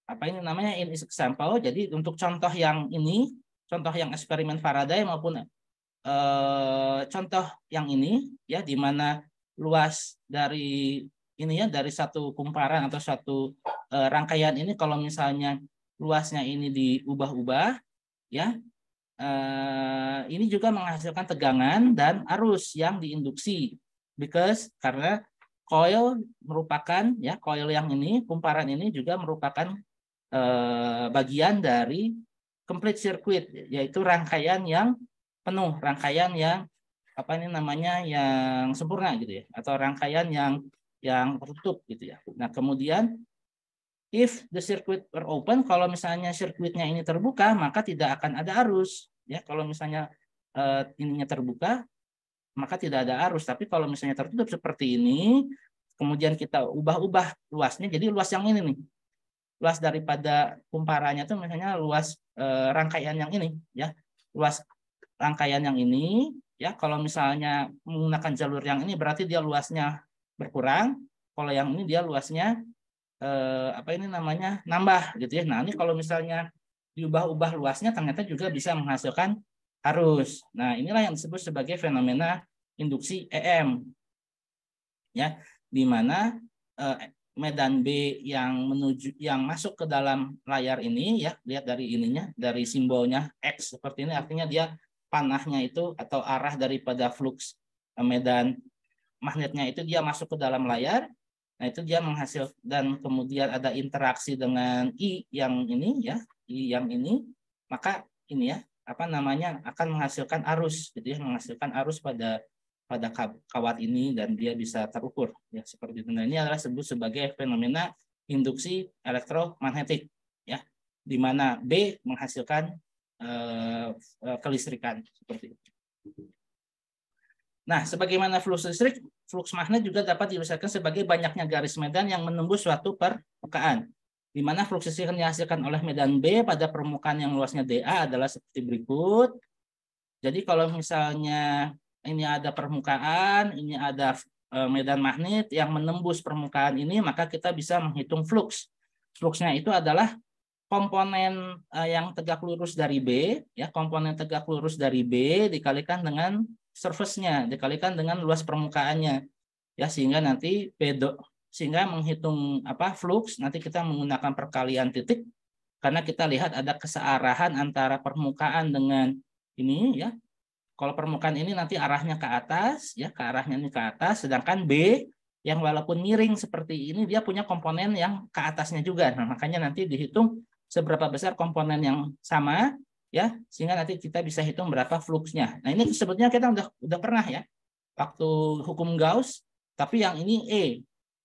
apa ini namanya, in example. Jadi untuk contoh yang ini, contoh yang eksperimen Faraday maupun contoh yang ini, ya, di mana luas dari ini, ya, dari satu kumparan atau satu rangkaian ini, kalau misalnya luasnya ini diubah-ubah, ya, ini juga menghasilkan tegangan dan arus yang diinduksi, karena coil merupakan, ya, coil yang ini, kumparan ini juga merupakan bagian dari complete circuit, yaitu rangkaian yang penuh, rangkaian yang apa ini namanya, yang sempurna, gitu ya, atau rangkaian yang tertutup, gitu ya. Nah, kemudian if the circuit were open, kalau misalnya sirkuitnya ini terbuka, maka tidak akan ada arus, ya. Kalau misalnya ininya terbuka, maka tidak ada arus. Tapi kalau misalnya tertutup seperti ini, kemudian kita ubah-ubah luasnya, jadi luas yang ini nih, luas daripada kumparannya itu misalnya luas rangkaian yang ini, ya, luas rangkaian yang ini, ya. Kalau misalnya menggunakan jalur yang ini berarti dia luasnya berkurang, kalau yang ini dia luasnya apa ini namanya, nambah, gitu ya. Nah, ini kalau misalnya diubah-ubah luasnya ternyata juga bisa menghasilkan arus. Nah, inilah yang disebut sebagai fenomena induksi EM, ya, di mana medan B yang masuk ke dalam layar ini, ya, lihat dari ininya, dari simbolnya X seperti ini, artinya dia panahnya itu atau arah daripada flux medan magnetnya itu dia masuk ke dalam layar. Nah, itu dia menghasil, dan kemudian ada interaksi dengan I yang ini, ya, I yang ini, maka ini, ya, apa namanya, akan menghasilkan arus, gitu ya, menghasilkan arus pada kawat ini dan dia bisa terukur, ya, seperti itu. Nah, ini adalah disebut sebagai fenomena induksi elektromagnetik, ya, di mana B menghasilkan kelistrikan, seperti itu. Nah, sebagaimana flux listrik, flux magnet juga dapat diilustrasikan sebagai banyaknya garis medan yang menembus suatu permukaan, di mana flux listrik yang dihasilkan oleh medan B pada permukaan yang luasnya dA adalah seperti berikut. Jadi kalau misalnya ini ada permukaan, ini ada medan magnet yang menembus permukaan ini, maka kita bisa menghitung flux. Fluxnya itu adalah komponen yang tegak lurus dari B, ya, komponen tegak lurus dari B dikalikan dengan surface-nya, dikalikan dengan luas permukaannya, ya, sehingga nanti sehingga menghitung flux nanti kita menggunakan perkalian titik karena kita lihat ada kesearahan antara permukaan dengan ini ya. Kalau permukaan ini nanti arahnya ke atas ya, ke arahnya ini ke atas, sedangkan B yang walaupun miring seperti ini dia punya komponen yang ke atasnya juga. Nah, makanya nanti dihitung seberapa besar komponen yang sama ya, sehingga nanti kita bisa hitung berapa fluxnya. Nah, ini sebetulnya kita udah pernah ya waktu hukum Gauss, tapi yang ini E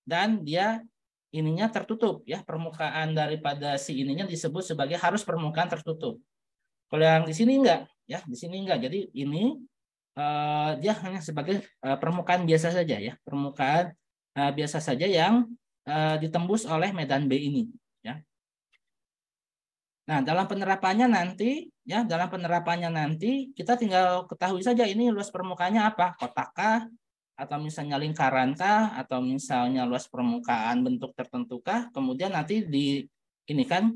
dan dia ininya tertutup ya, permukaan daripada si ininya disebut sebagai harus permukaan tertutup. Kalau yang di sini enggak ya, di sini enggak. Jadi ini dia hanya sebagai permukaan biasa saja ya, permukaan biasa saja yang ditembus oleh medan B ini ya. Nah, dalam penerapannya nanti kita tinggal ketahui saja ini luas permukaannya apa, kotakkah atau misalnya lingkarankah atau misalnya luas permukaan bentuk tertentukah, kemudian nanti di ini kan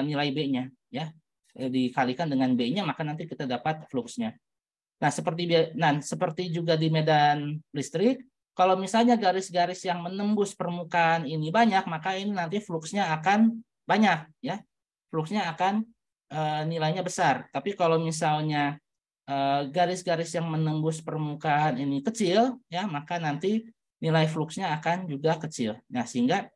nilai B-nya ya, dikalikan dengan B-nya maka nanti kita dapat fluxnya. Nah, seperti juga di medan listrik, kalau misalnya garis-garis yang menembus permukaan ini banyak, maka ini nanti fluxnya akan banyak ya. Fluxnya akan nilainya besar. Tapi kalau misalnya garis-garis yang menembus permukaan ini kecil ya, maka nanti nilai fluxnya akan juga kecil. Nah, sehingga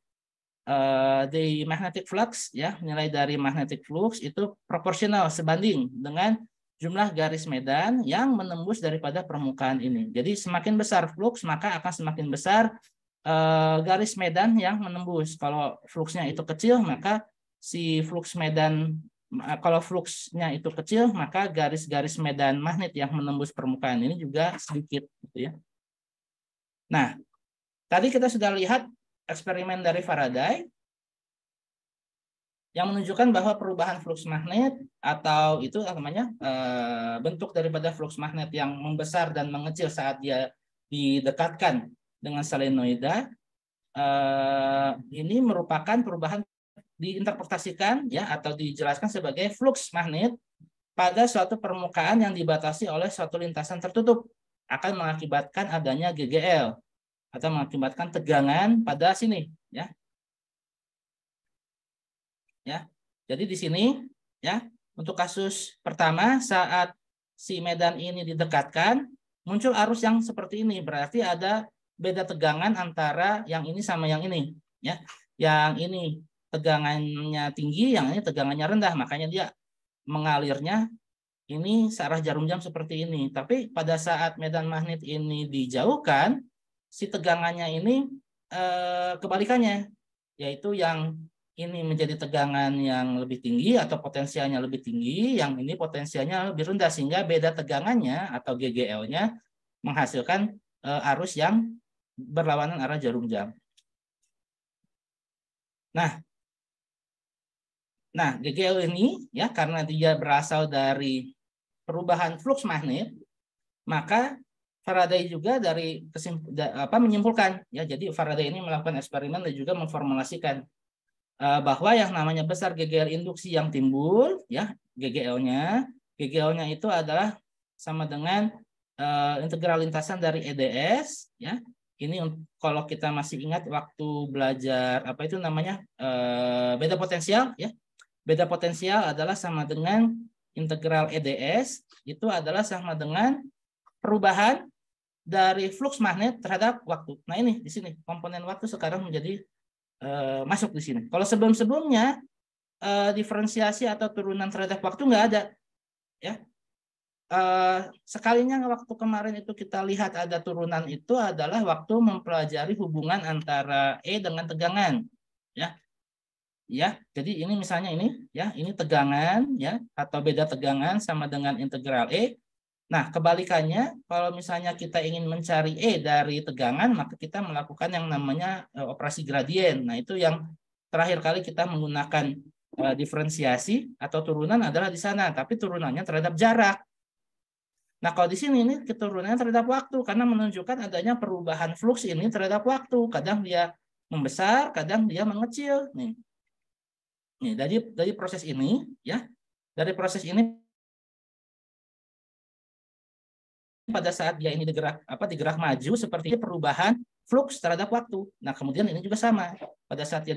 the magnetic flux ya, nilai dari magnetic flux itu proporsional sebanding dengan jumlah garis medan yang menembus daripada permukaan ini. Jadi semakin besar flux maka akan semakin besar garis medan yang menembus. Kalau fluxnya itu kecil maka si flux medan, kalau fluxnya itu kecil maka garis-garis medan magnet yang menembus permukaan ini juga sedikit gitu ya. Nah, tadi kita sudah lihat eksperimen dari Faraday yang menunjukkan bahwa perubahan flux magnet atau itu namanya bentuk daripada flux magnet yang membesar dan mengecil saat dia didekatkan dengan solenoida ini merupakan perubahan diinterpretasikan ya atau dijelaskan sebagai flux magnet pada suatu permukaan yang dibatasi oleh suatu lintasan tertutup akan mengakibatkan adanya GGL atau mengakibatkan tegangan pada sini ya. Ya. Jadi di sini ya, untuk kasus pertama saat si medan ini didekatkan muncul arus yang seperti ini, berarti ada beda tegangan antara yang ini sama yang ini ya. Yang ini tegangannya tinggi, yang ini tegangannya rendah, makanya dia mengalirnya ini searah jarum jam seperti ini. Tapi pada saat medan magnet ini dijauhkan, si tegangannya ini kebalikannya, yaitu yang ini menjadi tegangan yang lebih tinggi atau potensialnya lebih tinggi, yang ini potensialnya lebih rendah, sehingga beda tegangannya atau GGL-nya menghasilkan arus yang berlawanan arah jarum jam. Nah, GGL ini ya karena dia berasal dari perubahan flux magnet, maka Faraday juga menyimpulkan ya. Jadi Faraday ini melakukan eksperimen dan juga memformulasikan bahwa yang namanya besar GGL induksi yang timbul ya, GGL-nya itu adalah sama dengan integral lintasan dari EDS ya. Ini kalau kita masih ingat waktu belajar apa itu namanya beda potensial ya. Beda potensial adalah sama dengan integral EDS itu adalah sama dengan perubahan dari flux magnet terhadap waktu. Nah, ini di sini komponen waktu sekarang menjadi masuk di sini. Kalau sebelum-sebelumnya diferensiasi atau turunan terhadap waktu nggak ada ya. Sekalinya waktu kemarin itu kita lihat ada turunan itu adalah waktu mempelajari hubungan antara E dengan tegangan ya. Ya, jadi ini misalnya ini ya, ini tegangan ya atau beda tegangan sama dengan integral E. Nah, kebalikannya kalau misalnya kita ingin mencari E dari tegangan, maka kita melakukan yang namanya operasi gradien. Nah, itu yang terakhir kali kita menggunakan diferensiasi atau turunan adalah di sana, tapi turunannya terhadap jarak. Nah, kalau di sini ini keturunannya terhadap waktu karena menunjukkan adanya perubahan flux ini terhadap waktu. Kadang dia membesar, kadang dia mengecil. Nih, dari proses ini ya, dari proses ini pada saat dia ini digerak maju seperti perubahan flux terhadap waktu. Nah, kemudian ini juga sama. Pada saat dia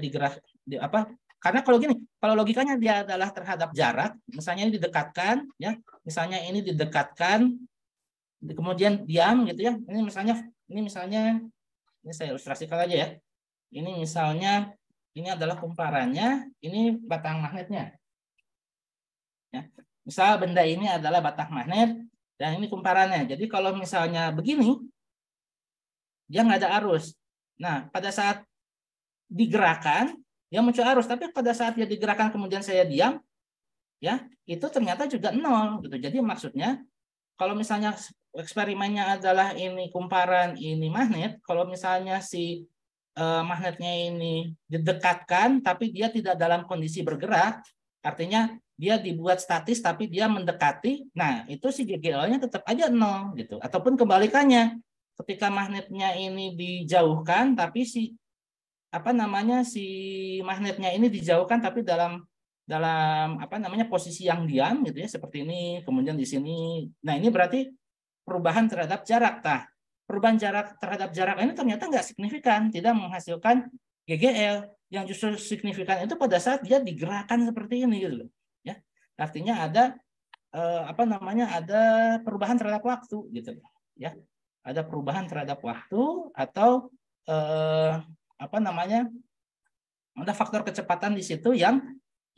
karena kalau logikanya dia adalah terhadap jarak, misalnya ini didekatkan ya, misalnya ini didekatkan kemudian diam gitu ya. Ini misalnya ini saya ilustrasikan aja ya. Ini misalnya ini adalah kumparannya, ini batang magnetnya. Ya. Misal benda ini adalah batang magnet dan ini kumparannya. Jadi kalau misalnya begini, dia nggak ada arus. Nah, pada saat digerakkan, dia muncul arus. Tapi pada saat dia digerakkan kemudian saya diam, ya itu ternyata juga nol. Gitu. Jadi maksudnya, kalau misalnya eksperimennya adalah ini kumparan, ini magnet, kalau misalnya si magnetnya ini didekatkan, tapi dia tidak dalam kondisi bergerak, artinya dia dibuat statis tapi dia mendekati, nah itu si GGL-nya tetap aja nol gitu. Ataupun kebalikannya, ketika magnetnya ini dijauhkan tapi si magnetnya ini dijauhkan tapi dalam posisi yang diam gitu ya, seperti ini, kemudian di sini. Nah, ini berarti perubahan terhadap jarak. Perubahan jarak terhadap jarak ini ternyata nggak signifikan, tidak menghasilkan GGL. Yang justru signifikan itu pada saat dia digerakkan seperti ini gitu. Ya. Artinya ada ada perubahan terhadap waktu gitu ya. Ada perubahan terhadap waktu atau ada faktor kecepatan di situ yang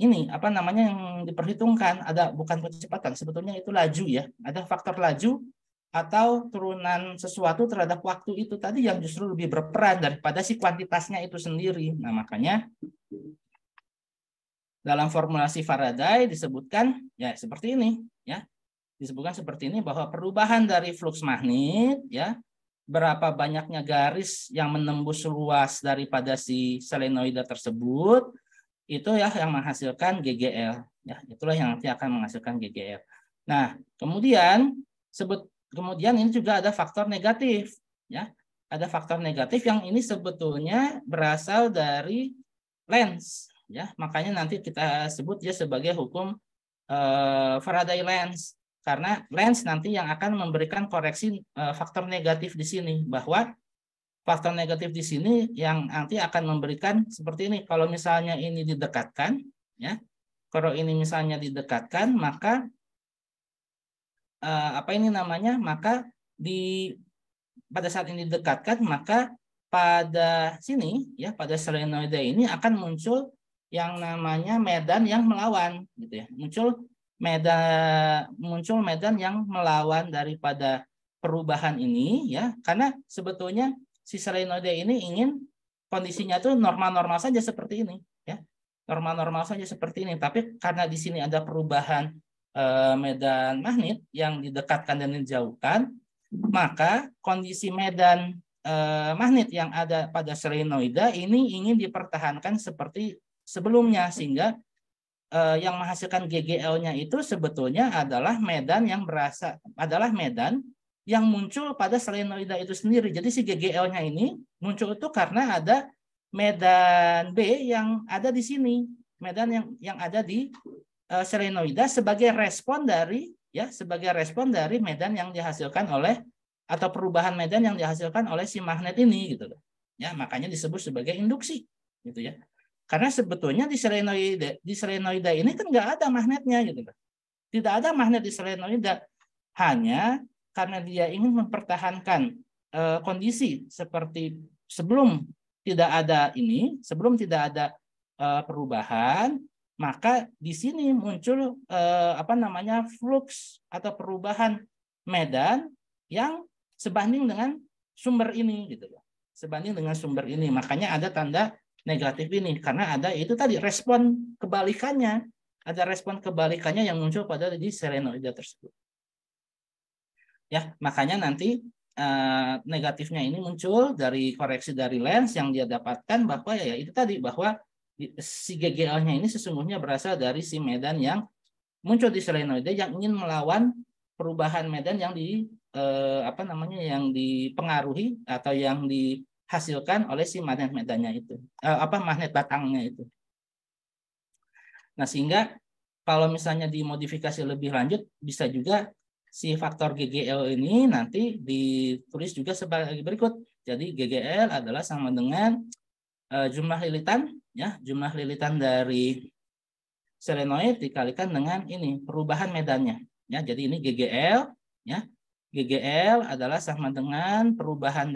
ini yang diperhitungkan. Ada bukan kecepatan, sebetulnya itu laju ya. Ada faktor laju atau turunan sesuatu terhadap waktu itu tadi yang justru lebih berperan daripada si kuantitasnya itu sendiri. Nah, makanya dalam formulasi Faraday disebutkan ya seperti ini ya. Disebutkan seperti ini bahwa perubahan dari flux magnet ya, berapa banyaknya garis yang menembus luas daripada si solenoida tersebut itu ya yang menghasilkan GGL ya. Itulah yang nanti akan menghasilkan GGL. Nah, kemudian ini juga ada faktor negatif ya. Ada faktor negatif yang ini sebetulnya berasal dari lens ya. Makanya nanti kita sebut dia sebagai hukum Faraday lens, karena lens nanti yang akan memberikan koreksi faktor negatif di sini, bahwa faktor negatif di sini yang nanti akan memberikan seperti ini. Kalau misalnya ini didekatkan ya. Kalau ini misalnya didekatkan, maka maka pada saat ini didekatkan, maka pada sini ya, pada solenoida ini akan muncul yang namanya medan yang melawan gitu ya. Muncul medan yang melawan daripada perubahan ini ya, karena sebetulnya si solenoida ini ingin kondisinya tuh normal-normal saja seperti ini ya. Normal-normal saja seperti ini, tapi karena di sini ada perubahan medan magnet yang didekatkan dan dijauhkan, maka kondisi medan magnet yang ada pada solenoida ini ingin dipertahankan seperti sebelumnya, sehingga yang menghasilkan GGL-nya itu sebetulnya adalah medan yang muncul pada solenoida itu sendiri. Jadi si GGL-nya ini muncul itu karena ada medan B yang ada di sini, medan yang ada di solenoida sebagai respon dari medan yang dihasilkan oleh, atau perubahan medan yang dihasilkan oleh si magnet ini gitu loh. Ya, makanya disebut sebagai induksi gitu ya. Karena sebetulnya di solenoida ini kan nggak ada magnetnya gitu loh. Tidak ada magnet di solenoida, hanya karena dia ingin mempertahankan kondisi seperti sebelum tidak ada perubahan, maka di sini muncul flux atau perubahan medan yang sebanding dengan sumber ini gitu loh. Sebanding dengan sumber ini. Makanya ada tanda negatif ini, karena ada itu tadi respon kebalikannya. Ada respon kebalikannya yang muncul pada di solenoida tersebut. Ya, makanya nanti negatifnya ini muncul dari koreksi dari lens yang dia dapatkan, bahwa ya itu tadi, bahwa si GGL-nya ini sesungguhnya berasal dari si medan yang muncul di solenoida yang ingin melawan perubahan medan yang yang dipengaruhi atau yang dihasilkan oleh si magnet medannya itu, magnet batangnya itu. Nah, sehingga kalau misalnya dimodifikasi lebih lanjut, bisa juga si faktor GGL ini nanti ditulis juga sebagai berikut. Jadi GGL adalah sama dengan jumlah lilitan, ya, jumlah lilitan dari selenoid dikalikan dengan ini perubahan medannya. Ya, jadi ini GGL, ya. GGL adalah sama dengan perubahan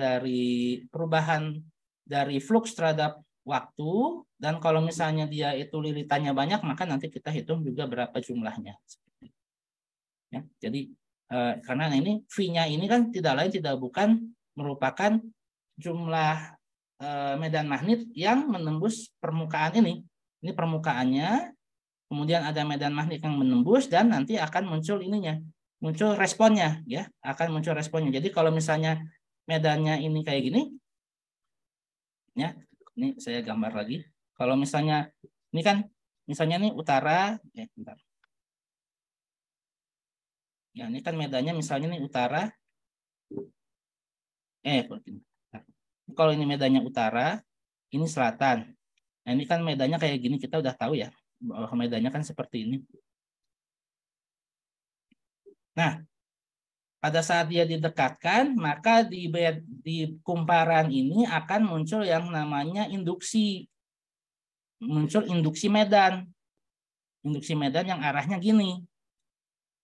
dari flux terhadap waktu, dan kalau misalnya dia itu lilitannya banyak, maka nanti kita hitung juga berapa jumlahnya. Ya, jadi karena ini V-nya ini kan tidak lain tidak bukan merupakan jumlah medan magnet yang menembus permukaan ini. Ini permukaannya, kemudian ada medan magnet yang menembus, dan nanti akan muncul ininya, muncul responnya, ya, akan muncul responnya. Jadi kalau misalnya medannya ini kayak gini, ya, ini saya gambar lagi. Kalau misalnya ini kan, misalnya ini utara, bentar. Ya, ini kan medannya misalnya ini utara. Kalau ini medannya utara, ini selatan. Nah, ini kan medannya kayak gini, kita udah tahu ya, bahwa medannya kan seperti ini. Nah, pada saat dia didekatkan, maka di kumparan ini akan muncul yang namanya induksi. Muncul induksi medan. Induksi medan yang arahnya gini.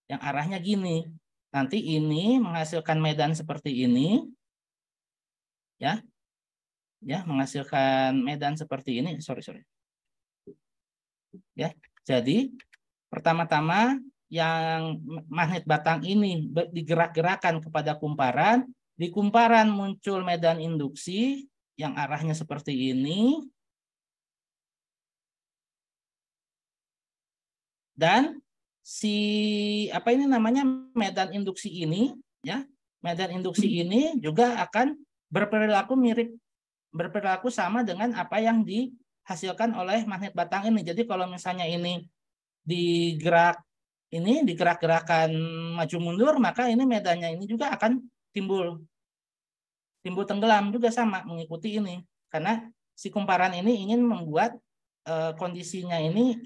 Yang arahnya gini. Nanti ini menghasilkan medan seperti ini. Ya. Ya, menghasilkan medan seperti ini. Sorry. Ya. Jadi, pertama-tama yang magnet batang ini digerak-gerakan kepada kumparan. Di kumparan muncul medan induksi yang arahnya seperti ini. Dan si apa ini namanya medan induksi ini, ya, medan induksi ini juga akan berperilaku sama dengan apa yang dihasilkan oleh magnet batang ini. Jadi kalau misalnya ini digerak-gerakan maju mundur, maka ini medannya ini juga akan timbul tenggelam juga sama mengikuti ini, karena si kumparan ini ingin membuat kondisinya ini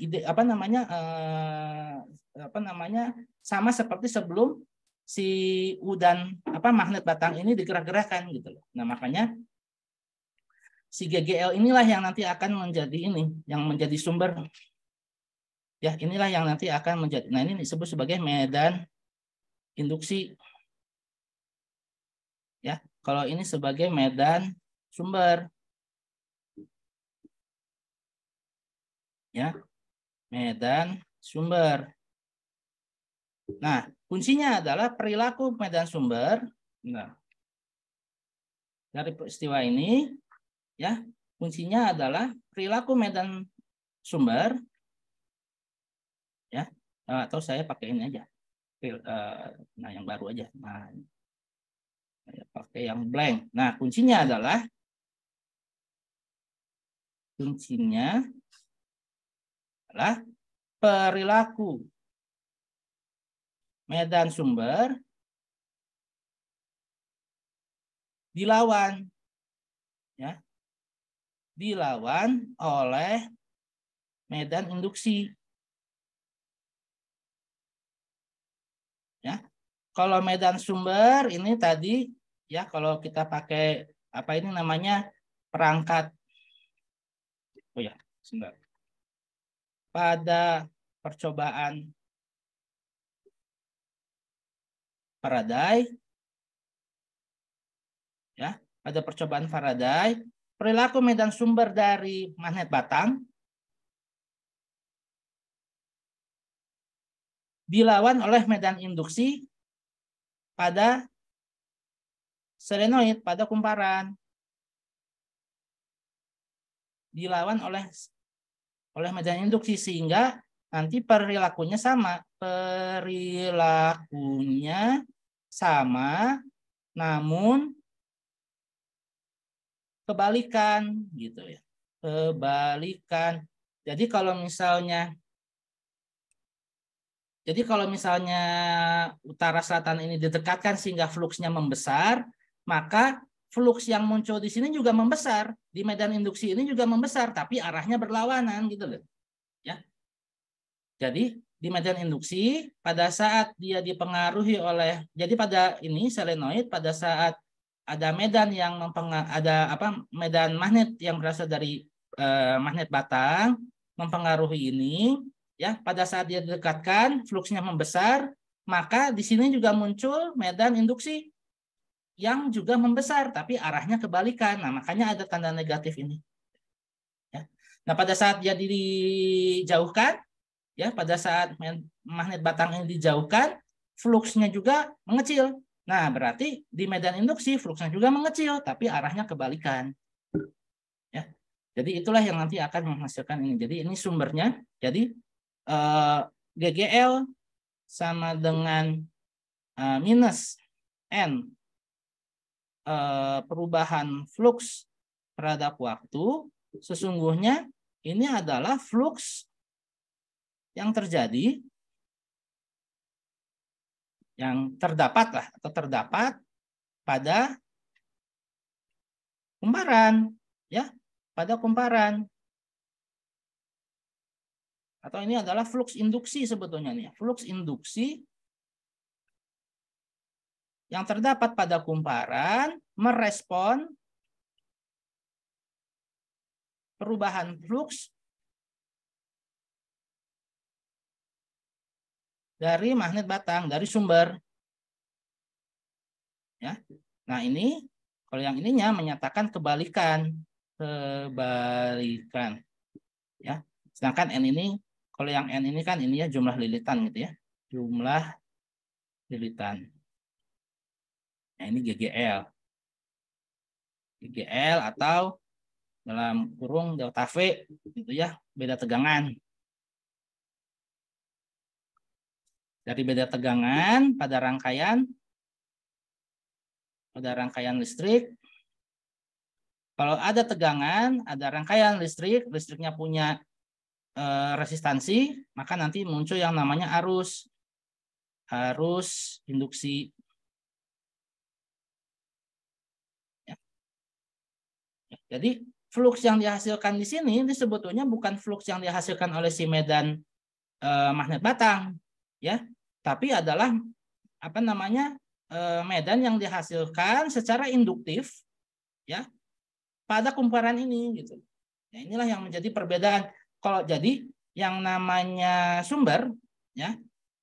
sama seperti sebelum si udan magnet batang ini digerak-gerakkan gitu loh. Nah, makanya si GGL inilah yang nanti akan menjadi ini, yang menjadi sumber. Ya, inilah yang nanti akan menjadi. Nah, ini disebut sebagai medan induksi. Ya, kalau ini sebagai medan sumber. Ya, medan sumber. Nah, kuncinya adalah perilaku medan sumber. Nah, dari peristiwa ini, ya, kuncinya adalah perilaku medan sumber. Ya, atau saya pakai ini aja. Nah, yang baru aja. Nah, saya pakai yang blank. Nah, kuncinya adalah perilaku medan sumber dilawan, ya, dilawan oleh medan induksi. Ya, kalau medan sumber ini tadi, ya, kalau kita pakai apa ini namanya perangkat, oh ya, sebentar. Pada percobaan Faraday, ya, pada percobaan Faraday, perilaku medan sumber dari magnet batang dilawan oleh medan induksi pada selenoid, pada kumparan. Dilawan oleh medan induksi, sehingga nanti perilakunya sama. Perilakunya sama, namun kebalikan gitu ya. Kebalikan. Jadi kalau misalnya utara selatan ini didekatkan sehingga fluksnya membesar, maka flux yang muncul di sini juga membesar, di medan induksi ini juga membesar, tapi arahnya berlawanan gitu loh. Ya. Jadi di medan induksi pada saat dia dipengaruhi oleh, jadi pada ini selenoid pada saat ada medan yang medan magnet yang berasal dari magnet batang mempengaruhi ini, ya, pada saat dia didekatkan fluksnya membesar, maka di sini juga muncul medan induksi yang juga membesar tapi arahnya kebalikan. Nah, makanya ada tanda negatif ini. Ya. Nah, pada saat dia dijauhkan, ya, pada saat magnet batang ini dijauhkan, fluksnya juga mengecil. Nah, berarti di medan induksi fluksnya juga mengecil, tapi arahnya kebalikan. Ya. Jadi itulah yang nanti akan menghasilkan ini. Jadi ini sumbernya. Jadi GGL sama dengan minus N perubahan flux terhadap waktu, sesungguhnya ini adalah flux yang terjadi, yang terdapat pada kumparan, ya, pada kumparan. Atau ini adalah flux induksi sebetulnya nih, flux induksi yang terdapat pada kumparan merespon perubahan flux dari magnet batang, dari sumber. Ya. Nah, ini kalau yang ininya menyatakan kebalikan. Ya. Sedangkan N ini, kalau yang N ini kan ini ya jumlah lilitan gitu ya. Jumlah lilitan. Nah, ini GGL. GGL atau dalam kurung delta V gitu ya, beda tegangan. Dari beda tegangan pada rangkaian listrik, kalau ada tegangan, ada rangkaian listrik, listriknya punya resistansi, maka nanti muncul yang namanya arus induksi. Ya. Jadi flux yang dihasilkan di sini ini sebetulnya bukan flux yang dihasilkan oleh si medan magnet batang, ya, tapi adalah medan yang dihasilkan secara induktif, ya, pada kumparan ini gitu. Nah, inilah yang menjadi perbedaan. Kalau jadi yang namanya sumber, ya,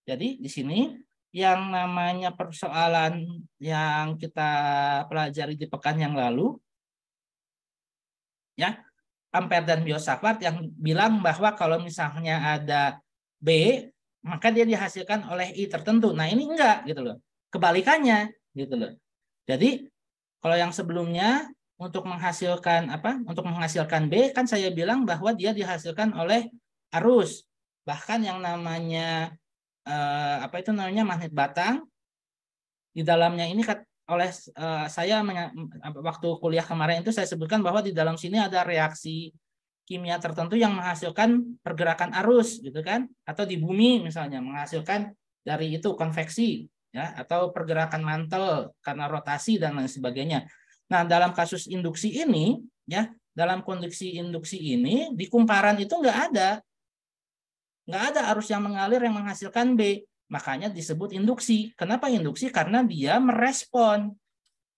jadi di sini yang namanya persoalan yang kita pelajari di pekan yang lalu, ya, Ampere dan Biot-Savart yang bilang bahwa kalau misalnya ada B, maka dia dihasilkan oleh I tertentu. Nah, ini enggak gitu loh. Kebalikannya gitu loh. Jadi kalau yang sebelumnya untuk menghasilkan B kan saya bilang bahwa dia dihasilkan oleh arus. Bahkan yang namanya magnet batang di dalamnya ini oleh saya waktu kuliah kemarin itu saya sebutkan bahwa di dalam sini ada reaksi kimia tertentu yang menghasilkan pergerakan arus gitu kan, atau di bumi misalnya menghasilkan dari itu konveksi, ya, atau pergerakan mantel karena rotasi dan lain sebagainya. Nah, dalam kasus induksi ini, ya, dalam kondisi induksi ini di kumparan itu nggak ada arus yang mengalir yang menghasilkan B. Makanya disebut induksi. Kenapa induksi? Karena dia merespon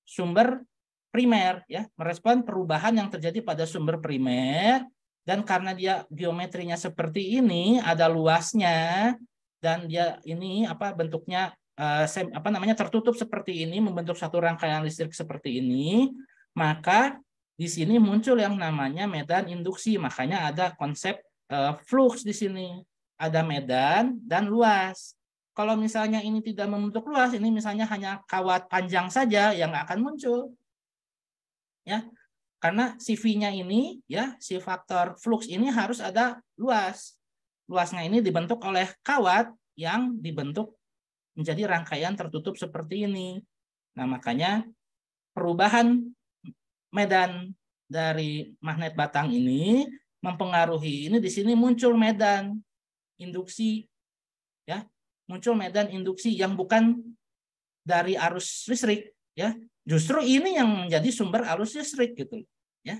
sumber primer, ya, merespon perubahan yang terjadi pada sumber primer, dan karena dia geometrinya seperti ini, ada luasnya, dan dia ini bentuknya tertutup seperti ini, membentuk satu rangkaian listrik seperti ini, maka di sini muncul yang namanya medan induksi. Makanya ada konsep flux di sini, ada medan dan luas. Kalau misalnya ini tidak membentuk luas, ini misalnya hanya kawat panjang saja, yang nggak akan muncul, ya, karena si V-nya ini, ya, si faktor flux ini harus ada luas. Luasnya ini dibentuk oleh kawat yang dibentuk menjadi rangkaian tertutup seperti ini. Nah, makanya perubahan medan dari magnet batang ini mempengaruhi ini, di sini muncul medan induksi, ya, muncul medan induksi yang bukan dari arus listrik, ya. Justru ini yang menjadi sumber arus listrik gitu, ya.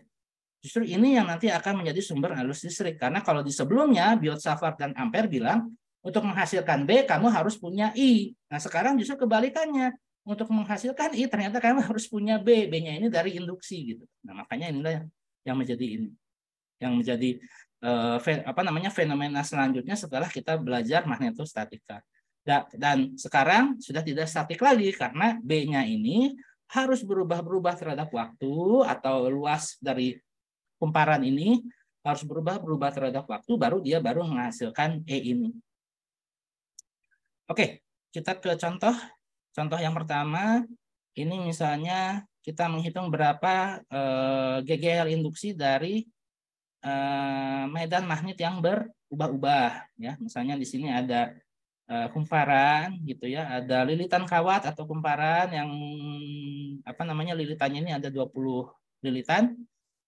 Justru ini yang nanti akan menjadi sumber arus listrik, karena kalau di sebelumnya Biot-Savart dan Ampere bilang Untuk menghasilkan B, kamu harus punya I. Nah, sekarang justru kebalikannya. Untuk menghasilkan I, ternyata kamu harus punya B. B-nya ini dari induksi gitu. Nah, makanya inilah yang menjadi ini. Yang menjadi fenomena selanjutnya setelah kita belajar magnetostatika. Dan sekarang sudah tidak statik lagi karena B-nya ini harus berubah-berubah terhadap waktu atau luas dari kumparan ini harus berubah-berubah terhadap waktu, baru dia menghasilkan E ini. Oke, kita ke contoh. Contoh yang pertama, ini misalnya kita menghitung berapa GGL induksi dari medan magnet yang berubah-ubah. Ya, misalnya di sini ada kumparan, gitu ya, ada lilitan kawat atau kumparan yang lilitannya ini ada 20 lilitan.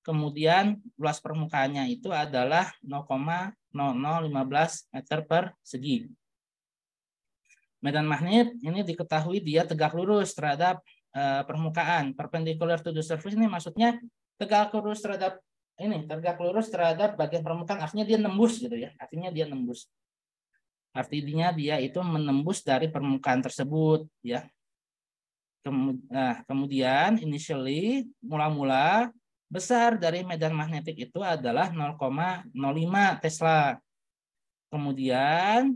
Kemudian luas permukaannya itu adalah 0,0015 meter persegi. Medan magnet ini diketahui dia tegak lurus terhadap permukaan. Perpendicular to the surface ini maksudnya tegak lurus terhadap bagian permukaan, artinya dia nembus gitu ya. Artinya dia nembus. Artinya dia itu menembus dari permukaan tersebut ya. Kemudian initially mula-mula besar dari medan magnetik itu adalah 0,05 Tesla. Kemudian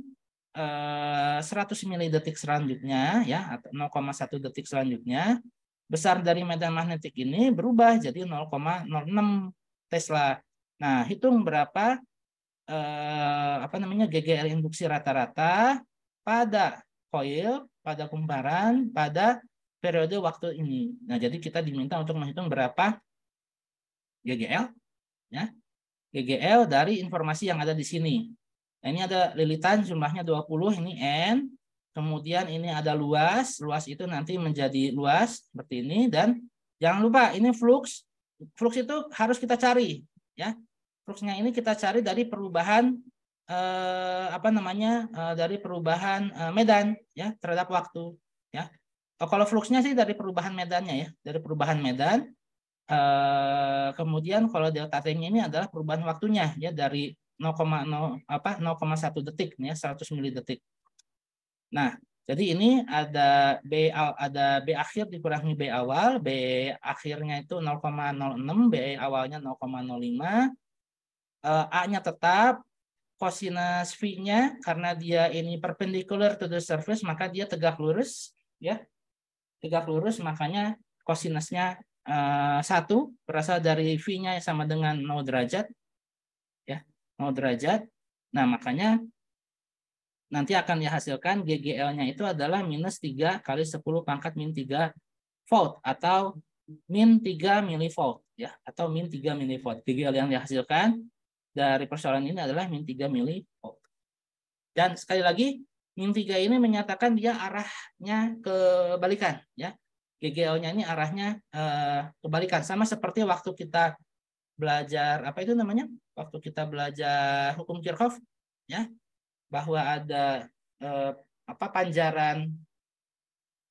100 milidetik selanjutnya ya, atau 0,1 detik selanjutnya, besar dari medan magnetik ini berubah jadi 0,06 Tesla. Nah, hitung berapa GGL induksi rata-rata pada koil, pada kumparan, pada periode waktu ini. Nah, jadi kita diminta untuk menghitung berapa GGL ya. GGL dari informasi yang ada di sini. Nah, ini ada lilitan jumlahnya 20, ini N. Kemudian ini ada luas. Luas itu nanti menjadi luas seperti ini, dan jangan lupa ini flux. Flux itu harus kita cari ya. Fluxnya ini kita cari dari perubahan dari perubahan medan ya terhadap waktu ya. Kalau fluxnya sih dari perubahan medannya ya, dari perubahan medan. Kemudian kalau delta T-nya ini adalah perubahan waktunya ya, dari 0,1 detik ya, 100 milidetik. Nah, jadi ini ada B akhir dikurangi B awal, B akhirnya itu 0,06, B awalnya 0,05. A-nya tetap, cosinus V-nya karena dia ini perpendicular to the surface maka dia tegak lurus ya. Tegak lurus, makanya cosinusnya 1 berasal dari V-nya sama dengan 0 derajat ya, 0 derajat. Nah, makanya nanti akan dihasilkan GGL-nya itu adalah minus 3 kali 10 pangkat min 3 volt atau min 3 milivolt ya, atau min 3 milivolt. GGL yang dihasilkan dari persoalan ini adalah min 3 milivolt. Dan sekali lagi min 3 ini menyatakan dia arahnya kebalikan ya. GGL-nya ini arahnya kebalikan, sama seperti waktu kita belajar waktu kita belajar hukum Kirchhoff ya, bahwa ada panjaran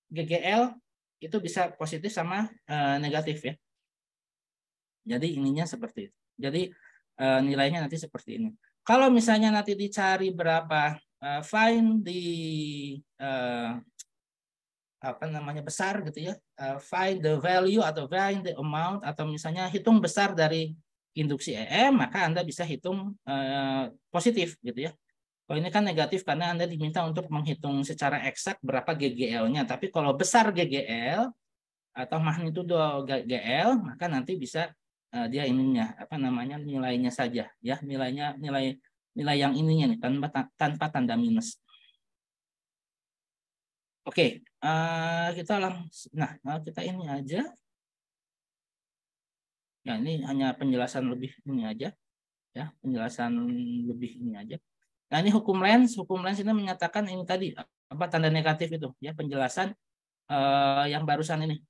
GGL itu bisa positif sama negatif ya. Jadi ininya seperti itu. Jadi nilainya nanti seperti ini. Kalau misalnya nanti dicari berapa find the besar gitu ya, find the value atau find the amount, atau misalnya hitung besar dari induksi EM, maka Anda bisa hitung positif gitu ya. Kalau ini kan negatif karena Anda diminta untuk menghitung secara eksak berapa GGL-nya. Tapi kalau besar GGL atau magnitudo GGL, maka nanti bisa dia ininya nilainya saja ya, nilai yang ininya nih tanpa tanda minus. Oke, kita kita ini aja. Ya, ini hanya penjelasan lebih ini aja ya, penjelasan lebih ini aja. Nah, ini hukum Lenz ini menyatakan ini tadi tanda negatif itu ya, penjelasan yang barusan ini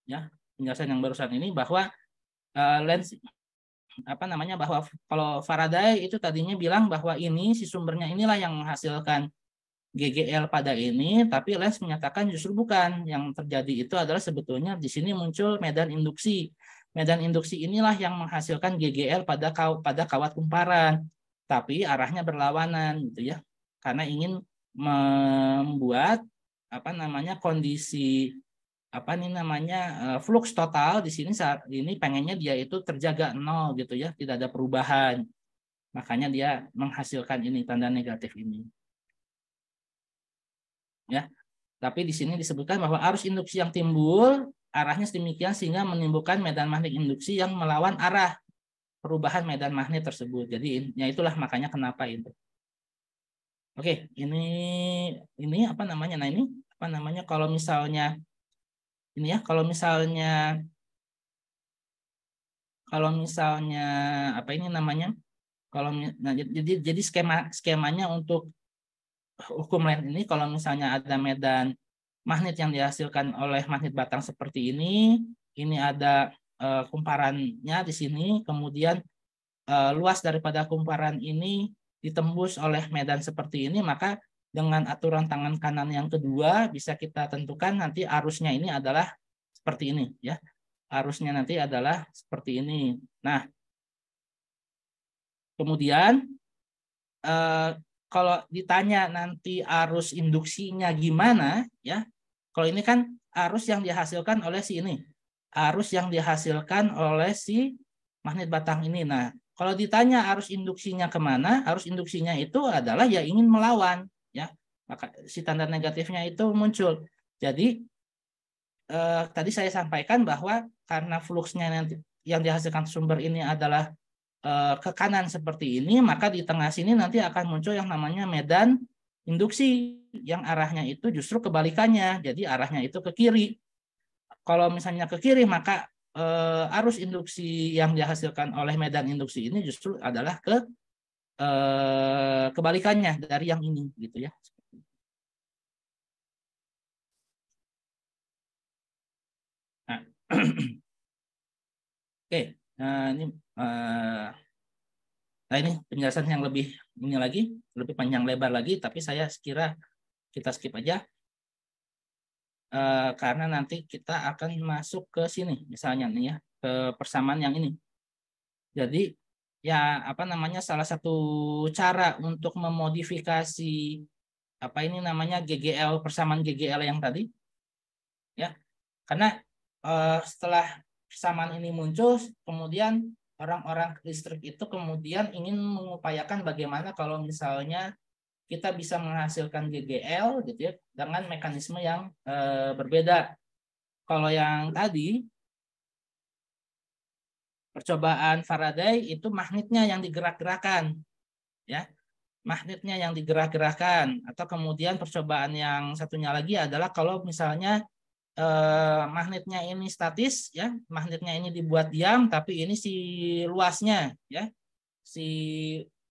ya, penjelasan yang barusan ini bahwa Lenz bahwa kalau Faraday itu tadinya bilang bahwa ini si sumbernya inilah yang menghasilkan GGL pada ini, tapi Lenz menyatakan justru bukan. Yang terjadi itu adalah sebetulnya di sini muncul medan induksi. Medan induksi inilah yang menghasilkan GGL pada kawat kumparan, tapi arahnya berlawanan gitu ya. karena ingin membuat kondisi flux total di sini saat ini pengennya dia itu terjaga 0 gitu ya, tidak ada perubahan. Makanya dia menghasilkan ini tanda negatif ini. Ya. Tapi di sini disebutkan bahwa arus induksi yang timbul arahnya sedemikian sehingga menimbulkan medan magnet induksi yang melawan arah perubahan medan magnet tersebut. Jadi ya itulah makanya kenapa itu. Oke, ini apa namanya? Nah, ini apa namanya kalau misalnya ini ya, kalau misalnya apa ini namanya? Nah, jadi skemanya untuk hukum lain ini kalau misalnya ada medan magnet yang dihasilkan oleh magnet batang seperti ini ada kumparannya di sini, kemudian luas daripada kumparan ini ditembus oleh medan seperti ini, maka dengan aturan tangan kanan yang kedua bisa kita tentukan nanti arusnya ini adalah seperti ini ya. Arusnya nanti adalah seperti ini. Nah, kemudian kalau ditanya nanti arus induksinya gimana ya. Kalau ini kan arus yang dihasilkan oleh si ini. Arus yang dihasilkan oleh si magnet batang ini. Nah, kalau ditanya arus induksinya kemana, arus induksinya itu adalah ya ingin melawan, ya. Maka si tanda negatifnya itu muncul. Jadi tadi saya sampaikan bahwa karena fluksnya nanti yang dihasilkan sumber ini adalah ke kanan seperti ini, maka di tengah sini nanti akan muncul yang namanya medan induksi yang arahnya itu justru kebalikannya. Jadi arahnya itu ke kiri. Kalau misalnya ke kiri, maka arus induksi yang dihasilkan oleh medan induksi ini justru adalah ke kebalikannya dari yang ini, gitu ya. Nah, oke, nah ini penjelasan yang lebih ini lagi, lebih panjang lebar lagi, tapi saya kira kita skip aja. Karena nanti kita akan masuk ke sini misalnya nih ya, ke persamaan yang ini. Jadi ya apa namanya salah satu cara untuk memodifikasi apa ini namanya GGL, persamaan GGL yang tadi ya. Karena setelah persamaan ini muncul, kemudian orang-orang listrik itu kemudian ingin mengupayakan bagaimana kalau misalnya kita bisa menghasilkan GGL gitu ya dengan mekanisme yang berbeda. Kalau yang tadi percobaan Faraday itu magnetnya yang digerak-gerakan, ya, magnetnya yang digerak-gerakan. Atau kemudian percobaan yang satunya lagi adalah kalau misalnya magnetnya ini statis, ya, magnetnya ini dibuat diam, tapi ini si luasnya, ya, si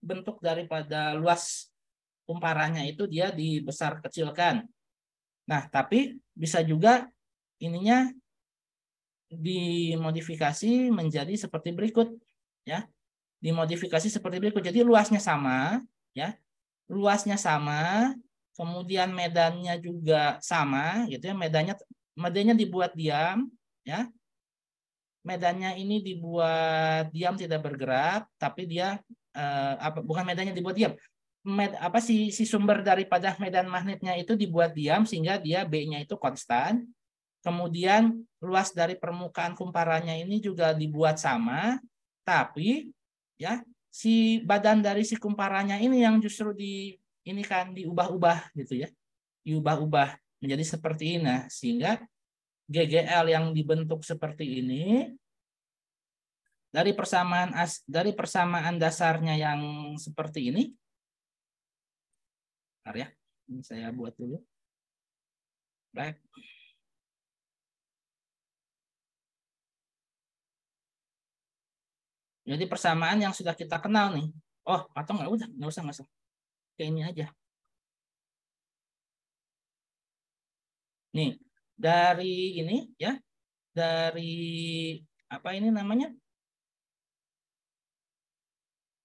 bentuk daripada luas kumparannya itu dia dibesar kecilkan. Nah, tapi bisa juga ininya dimodifikasi menjadi seperti berikut, ya. Dimodifikasi seperti berikut. Jadi luasnya sama, ya. Luasnya sama, kemudian medannya juga sama, gitu ya. Medannya dibuat diam, ya. Medannya ini dibuat diam tidak bergerak, tapi dia bukan medannya dibuat diam. Si sumber daripada medan magnetnya itu dibuat diam sehingga dia B-nya itu konstan. Kemudian luas dari permukaan kumparannya ini juga dibuat sama, tapi ya si badan dari si kumparannya ini yang justru ini kan diubah-ubah gitu ya, diubah-ubah menjadi seperti ini. Nah, sehingga GGL yang dibentuk seperti ini dari persamaan dasarnya yang seperti ini. Bentar ya, ini saya buat dulu. Baik. Jadi persamaan yang sudah kita kenal nih. Oh, atau nggak usah. Kayak ini aja. Nih, dari ini ya, dari apa ini namanya?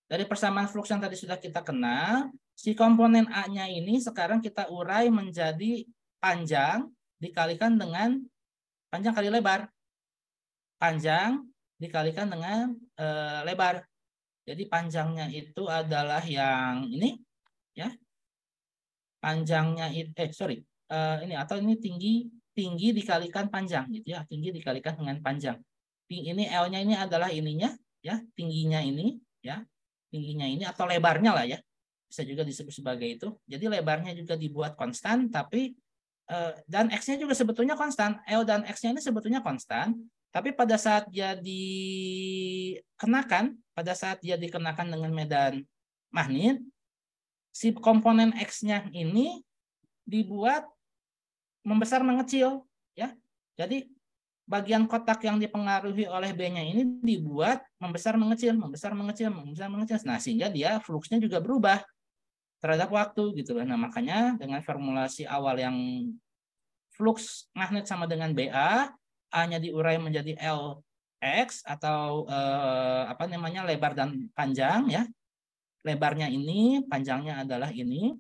Dari persamaan flux yang tadi sudah kita kenal, si komponen A-nya ini sekarang kita urai menjadi panjang dikalikan dengan panjang kali lebar. Panjang dikalikan dengan lebar. Jadi panjangnya itu adalah yang ini, ya. panjangnya ini atau ini tinggi dikalikan panjang gitu ya, tinggi dikalikan dengan panjang. Ini L-nya ini adalah ininya ya, tingginya ini ya, tingginya ini atau lebarnya lah ya, bisa juga disebut sebagai itu. Jadi lebarnya juga dibuat konstan, tapi dan X-nya juga sebetulnya konstan. L dan X-nya ini sebetulnya konstan, tapi pada saat dia dikenakan dengan medan magnet, si komponen X-nya ini dibuat membesar mengecil ya. Jadi bagian kotak yang dipengaruhi oleh B-nya ini dibuat membesar mengecil, membesar mengecil, membesar mengecil. Nah, sehingga dia fluksnya juga berubah terhadap waktu gitu. Nah, makanya dengan formulasi awal yang flux magnet sama dengan BA, A-nya diurai menjadi Lx atau apa namanya, lebar dan panjang ya. Lebarnya ini, panjangnya adalah ini.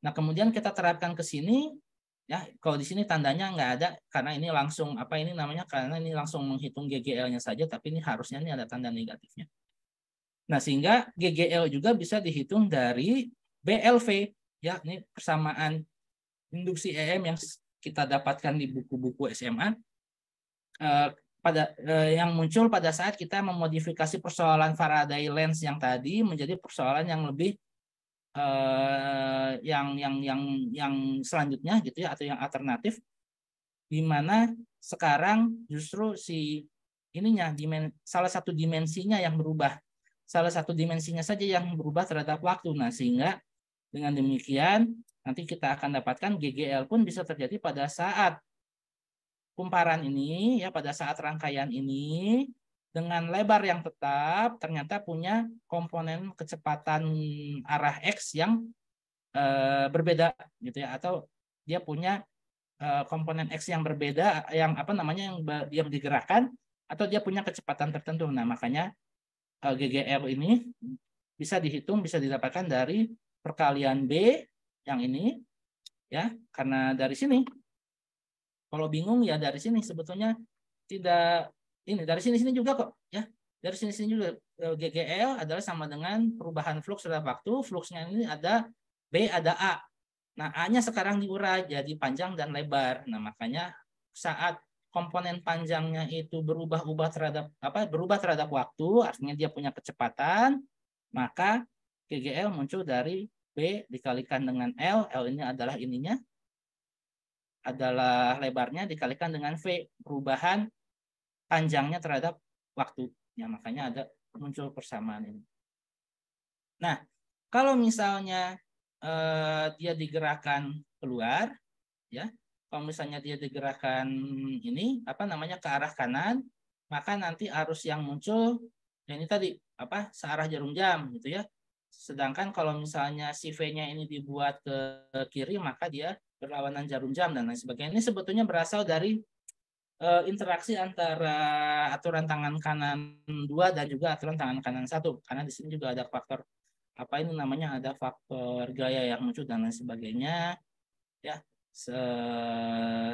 Nah, kemudian kita terapkan ke sini. Ya, kalau di sini tandanya nggak ada karena ini langsung karena ini langsung menghitung GGL-nya saja, tapi ini harusnya ini ada tanda negatifnya. Nah, sehingga GGL juga bisa dihitung dari BLV ya, ini persamaan induksi EM yang kita dapatkan di buku-buku SMA yang muncul pada saat kita memodifikasi persoalan Faraday lens yang tadi menjadi persoalan yang lebih yang selanjutnya gitu ya, atau yang alternatif, di mana sekarang justru salah satu dimensinya yang berubah, salah satu dimensinya saja yang berubah terhadap waktu. Nah, sehingga dengan demikian nanti kita akan dapatkan GGL pun bisa terjadi pada saat kumparan ini ya, pada saat rangkaian ini dengan lebar yang tetap ternyata punya komponen kecepatan arah X yang berbeda gitu ya, atau dia punya komponen X yang berbeda yang yang digerakkan, atau dia punya kecepatan tertentu. Nah, makanya GGL ini bisa dihitung, bisa didapatkan dari perkalian B yang ini ya, karena dari sini kalau bingung ya dari sini sebetulnya tidak ini, dari sini juga kok ya. Dari sini juga GGL adalah sama dengan perubahan flux terhadap waktu. Fluxnya ini ada B, ada A. Nah, A-nya sekarang diurai jadi panjang dan lebar. Nah, makanya saat komponen panjangnya itu berubah terhadap waktu, artinya dia punya kecepatan, maka GGL muncul dari B dikalikan dengan L. L ini adalah ininya, adalah lebarnya, dikalikan dengan V, perubahan panjangnya terhadap waktu. Ya, makanya ada muncul persamaan ini. Nah, kalau misalnya dia digerakkan keluar, ya, kalau misalnya dia digerakkan ke arah kanan, maka nanti arus yang muncul ini tadi searah jarum jam gitu ya. Sedangkan kalau misalnya si V-nya ini dibuat ke kiri, maka dia berlawanan jarum jam dan lain sebagainya. Ini sebetulnya berasal dari interaksi antara aturan tangan kanan 2 dan juga aturan tangan kanan 1, karena di sini juga ada faktor ada faktor gaya yang muncul dan lain sebagainya ya,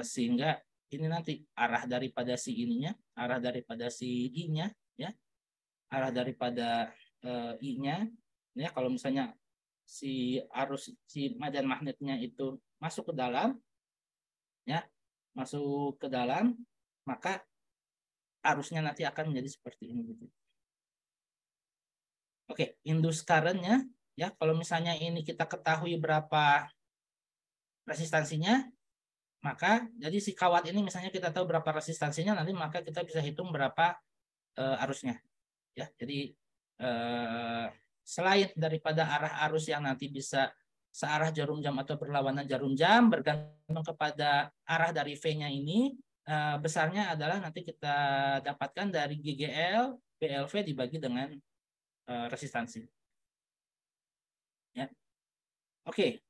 sehingga ini nanti arah daripada si I-nya ya, arah daripada I-nya ya, kalau misalnya si medan magnetnya itu masuk ke dalam, maka arusnya nanti akan menjadi seperti ini gitu. Oke, induced current-nya ya, kalau misalnya ini kita ketahui berapa resistansinya, maka jadi si kawat ini misalnya kita tahu berapa resistansinya, nanti maka kita bisa hitung berapa arusnya ya. Jadi selain daripada arah arus yang nanti bisa searah jarum jam atau berlawanan jarum jam, bergantung kepada arah dari V-nya ini, besarnya adalah nanti kita dapatkan dari GGL BLV dibagi dengan resistansi ya. Oke.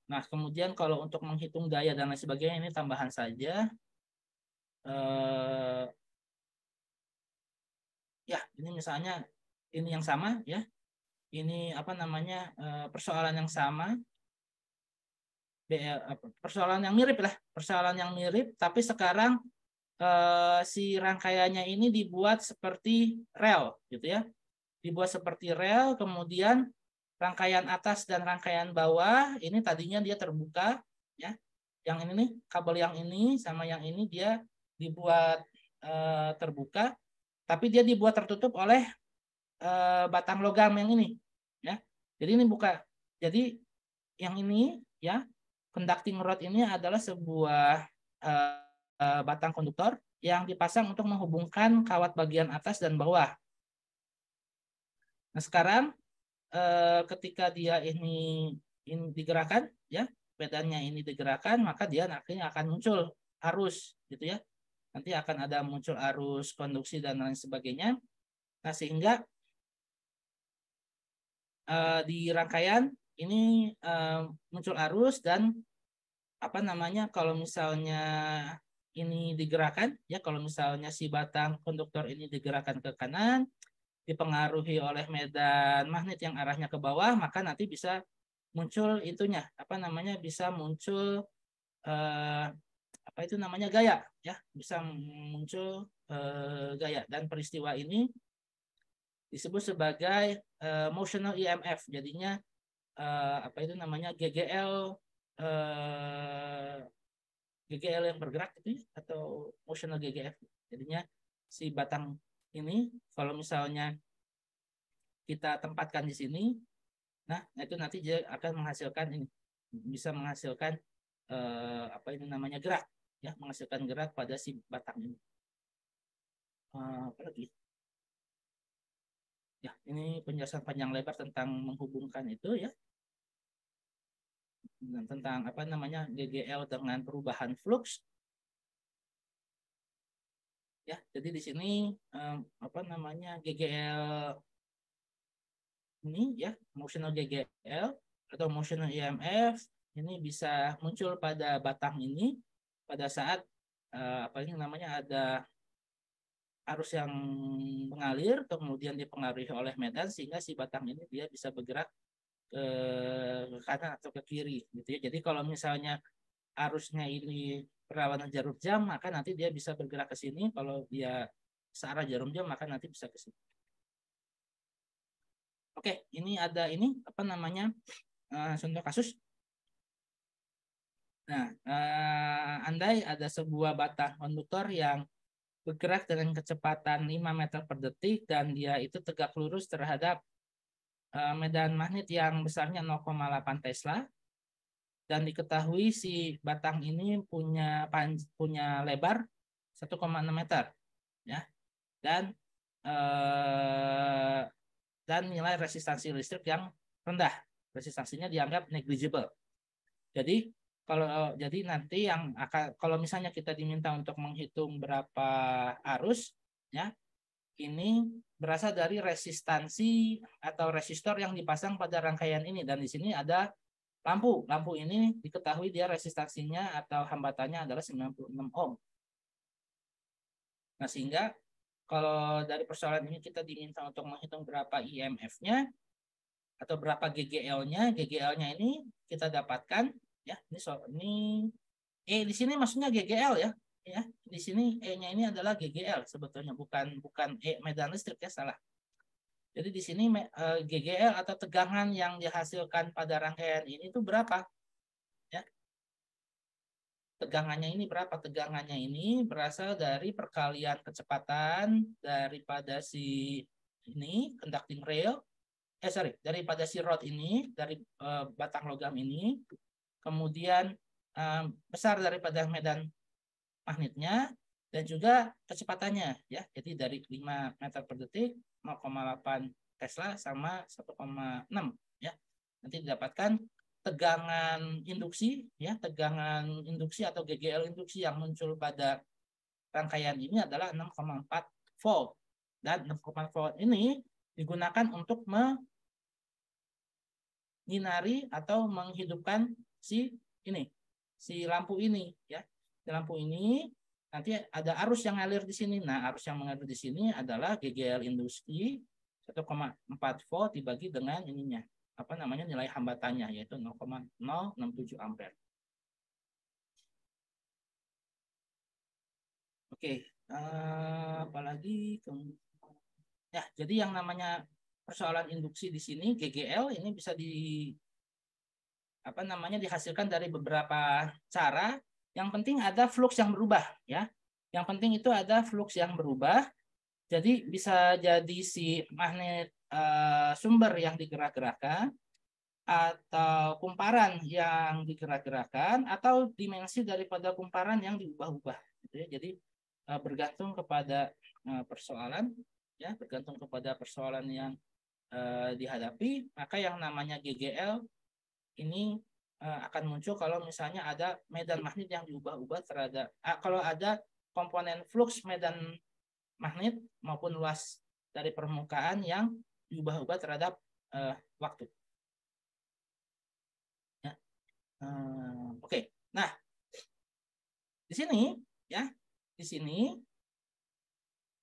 Nah, kemudian kalau untuk menghitung daya dan lain sebagainya ini tambahan saja. Ya, ini misalnya ini yang sama ya. Ini persoalan yang sama. Persoalan yang mirip, tapi sekarang si rangkaiannya ini dibuat seperti rel gitu ya. Dibuat seperti rel, kemudian rangkaian atas dan rangkaian bawah ini tadinya dia terbuka ya. Yang ini nih, kabel yang ini sama yang ini dia dibuat terbuka, tapi dia dibuat tertutup oleh batang logam yang ini ya. Jadi ini buka. Jadi yang ini ya, conducting rod ini adalah sebuah batang konduktor yang dipasang untuk menghubungkan kawat bagian atas dan bawah. Nah, sekarang ketika dia ini digerakkan ya, medannya ini digerakkan, maka dia akhirnya akan muncul arus gitu ya. Nanti akan ada muncul arus konduksi dan lain sebagainya. Nah, sehingga di rangkaian ini muncul arus dan apa namanya, kalau misalnya ini digerakkan ya, kalau misalnya si batang konduktor ini digerakkan ke kanan dipengaruhi oleh medan magnet yang arahnya ke bawah, maka nanti bisa muncul itunya apa namanya, bisa muncul apa itu namanya, gaya ya, bisa muncul gaya, dan peristiwa ini disebut sebagai motional EMF. Jadinya apa itu namanya, GGL yang bergerak itu atau motional GGF. Jadinya si batang ini kalau misalnya kita tempatkan di sini, nah itu nanti dia akan menghasilkan ini, bisa menghasilkan apa ini namanya, gerak ya, menghasilkan gerak pada si batang ini. Apa lagi? Ya, ini penjelasan panjang lebar tentang menghubungkan itu ya, dan tentang apa namanya GGL dengan perubahan flux. Ya, jadi di sini apa namanya GGL ini ya, motional GGL atau motional EMF ini bisa muncul pada batang ini pada saat apa ini namanya, ada arus yang mengalir kemudian dipengaruhi oleh medan sehingga si batang ini dia bisa bergerak ke kanan atau ke kiri gitu ya. Jadi kalau misalnya arusnya ini berlawanan jarum jam, maka nanti dia bisa bergerak ke sini. Kalau dia searah jarum jam, maka nanti bisa ke sini. Oke, ini ada ini apa namanya, contoh kasus. Nah, andai ada sebuah batang konduktor yang bergerak dengan kecepatan 5 meter per detik dan dia itu tegak lurus terhadap medan magnet yang besarnya 0,8 Tesla, dan diketahui si batang ini punya lebar 1,6 meter ya, dan eh, dan nilai resistansi listrik yang rendah, resistansinya dianggap negligible. Jadi jadi nanti yang akan, kalau misalnya kita diminta untuk menghitung berapa arus ya, ini berasal dari resistansi atau resistor yang dipasang pada rangkaian ini, dan di sini ada lampu. Lampu ini diketahui dia resistansinya atau hambatannya adalah 96 ohm. Nah, sehingga kalau dari persoalan ini kita diminta untuk menghitung berapa IMF-nya atau berapa GGL-nya. GGL-nya ini kita dapatkan ya. Ini di sini maksudnya GGL ya. Ya, di sini E-nya ini adalah GGL sebetulnya, bukan E medan listrik ya, salah. Jadi di sini GGL atau tegangan yang dihasilkan pada rangkaian ini itu berapa? Ya. Tegangannya ini berapa? Tegangannya ini berasal dari perkalian kecepatan daripada si ini conducting rail, daripada si rod ini, dari batang logam ini, kemudian besar daripada medan magnetnya, dan juga kecepatannya ya. Jadi dari 5 meter per detik, 0,8 Tesla sama 1,6 ya. Nanti didapatkan tegangan induksi ya, tegangan induksi atau GGL induksi yang muncul pada rangkaian ini adalah 6,4 volt, dan 6,4 volt ini digunakan untuk menyinari atau menghidupkan si lampu ini ya. Di lampu ini nanti ada arus yang ngalir di sini. Nah, arus yang mengalir di sini adalah GGL induksi 1,4 volt dibagi dengan ininya, apa namanya, nilai hambatannya, yaitu 0,067 ampere. Oke, apalagi ya, jadi yang namanya persoalan induksi di sini GGL ini bisa dihasilkan dari beberapa cara. Yang penting ada flux yang berubah ya. Yang penting itu ada flux yang berubah. Jadi bisa jadi si magnet sumber yang digerak-gerakkan, atau kumparan yang digerak-gerakkan, atau dimensi daripada kumparan yang diubah-ubah gitu ya. Jadi bergantung kepada persoalan ya, bergantung kepada persoalan yang dihadapi, maka yang namanya GGL ini akan muncul kalau misalnya ada medan magnet yang diubah-ubah terhadap kalau ada komponen flux medan magnet maupun luas dari permukaan yang diubah-ubah terhadap waktu. Ya. Oke. Nah, di sini ya, di sini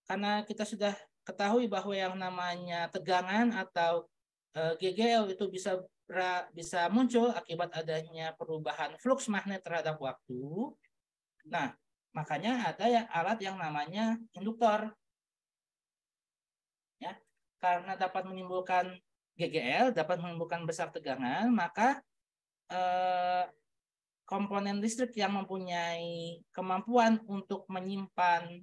karena kita sudah ketahui bahwa yang namanya tegangan atau GGL itu bisa muncul akibat adanya perubahan flux magnet terhadap waktu. Nah, makanya ada alat yang namanya induktor. Ya, karena dapat menimbulkan GGL, dapat menimbulkan besar tegangan, maka komponen listrik yang mempunyai kemampuan untuk menyimpan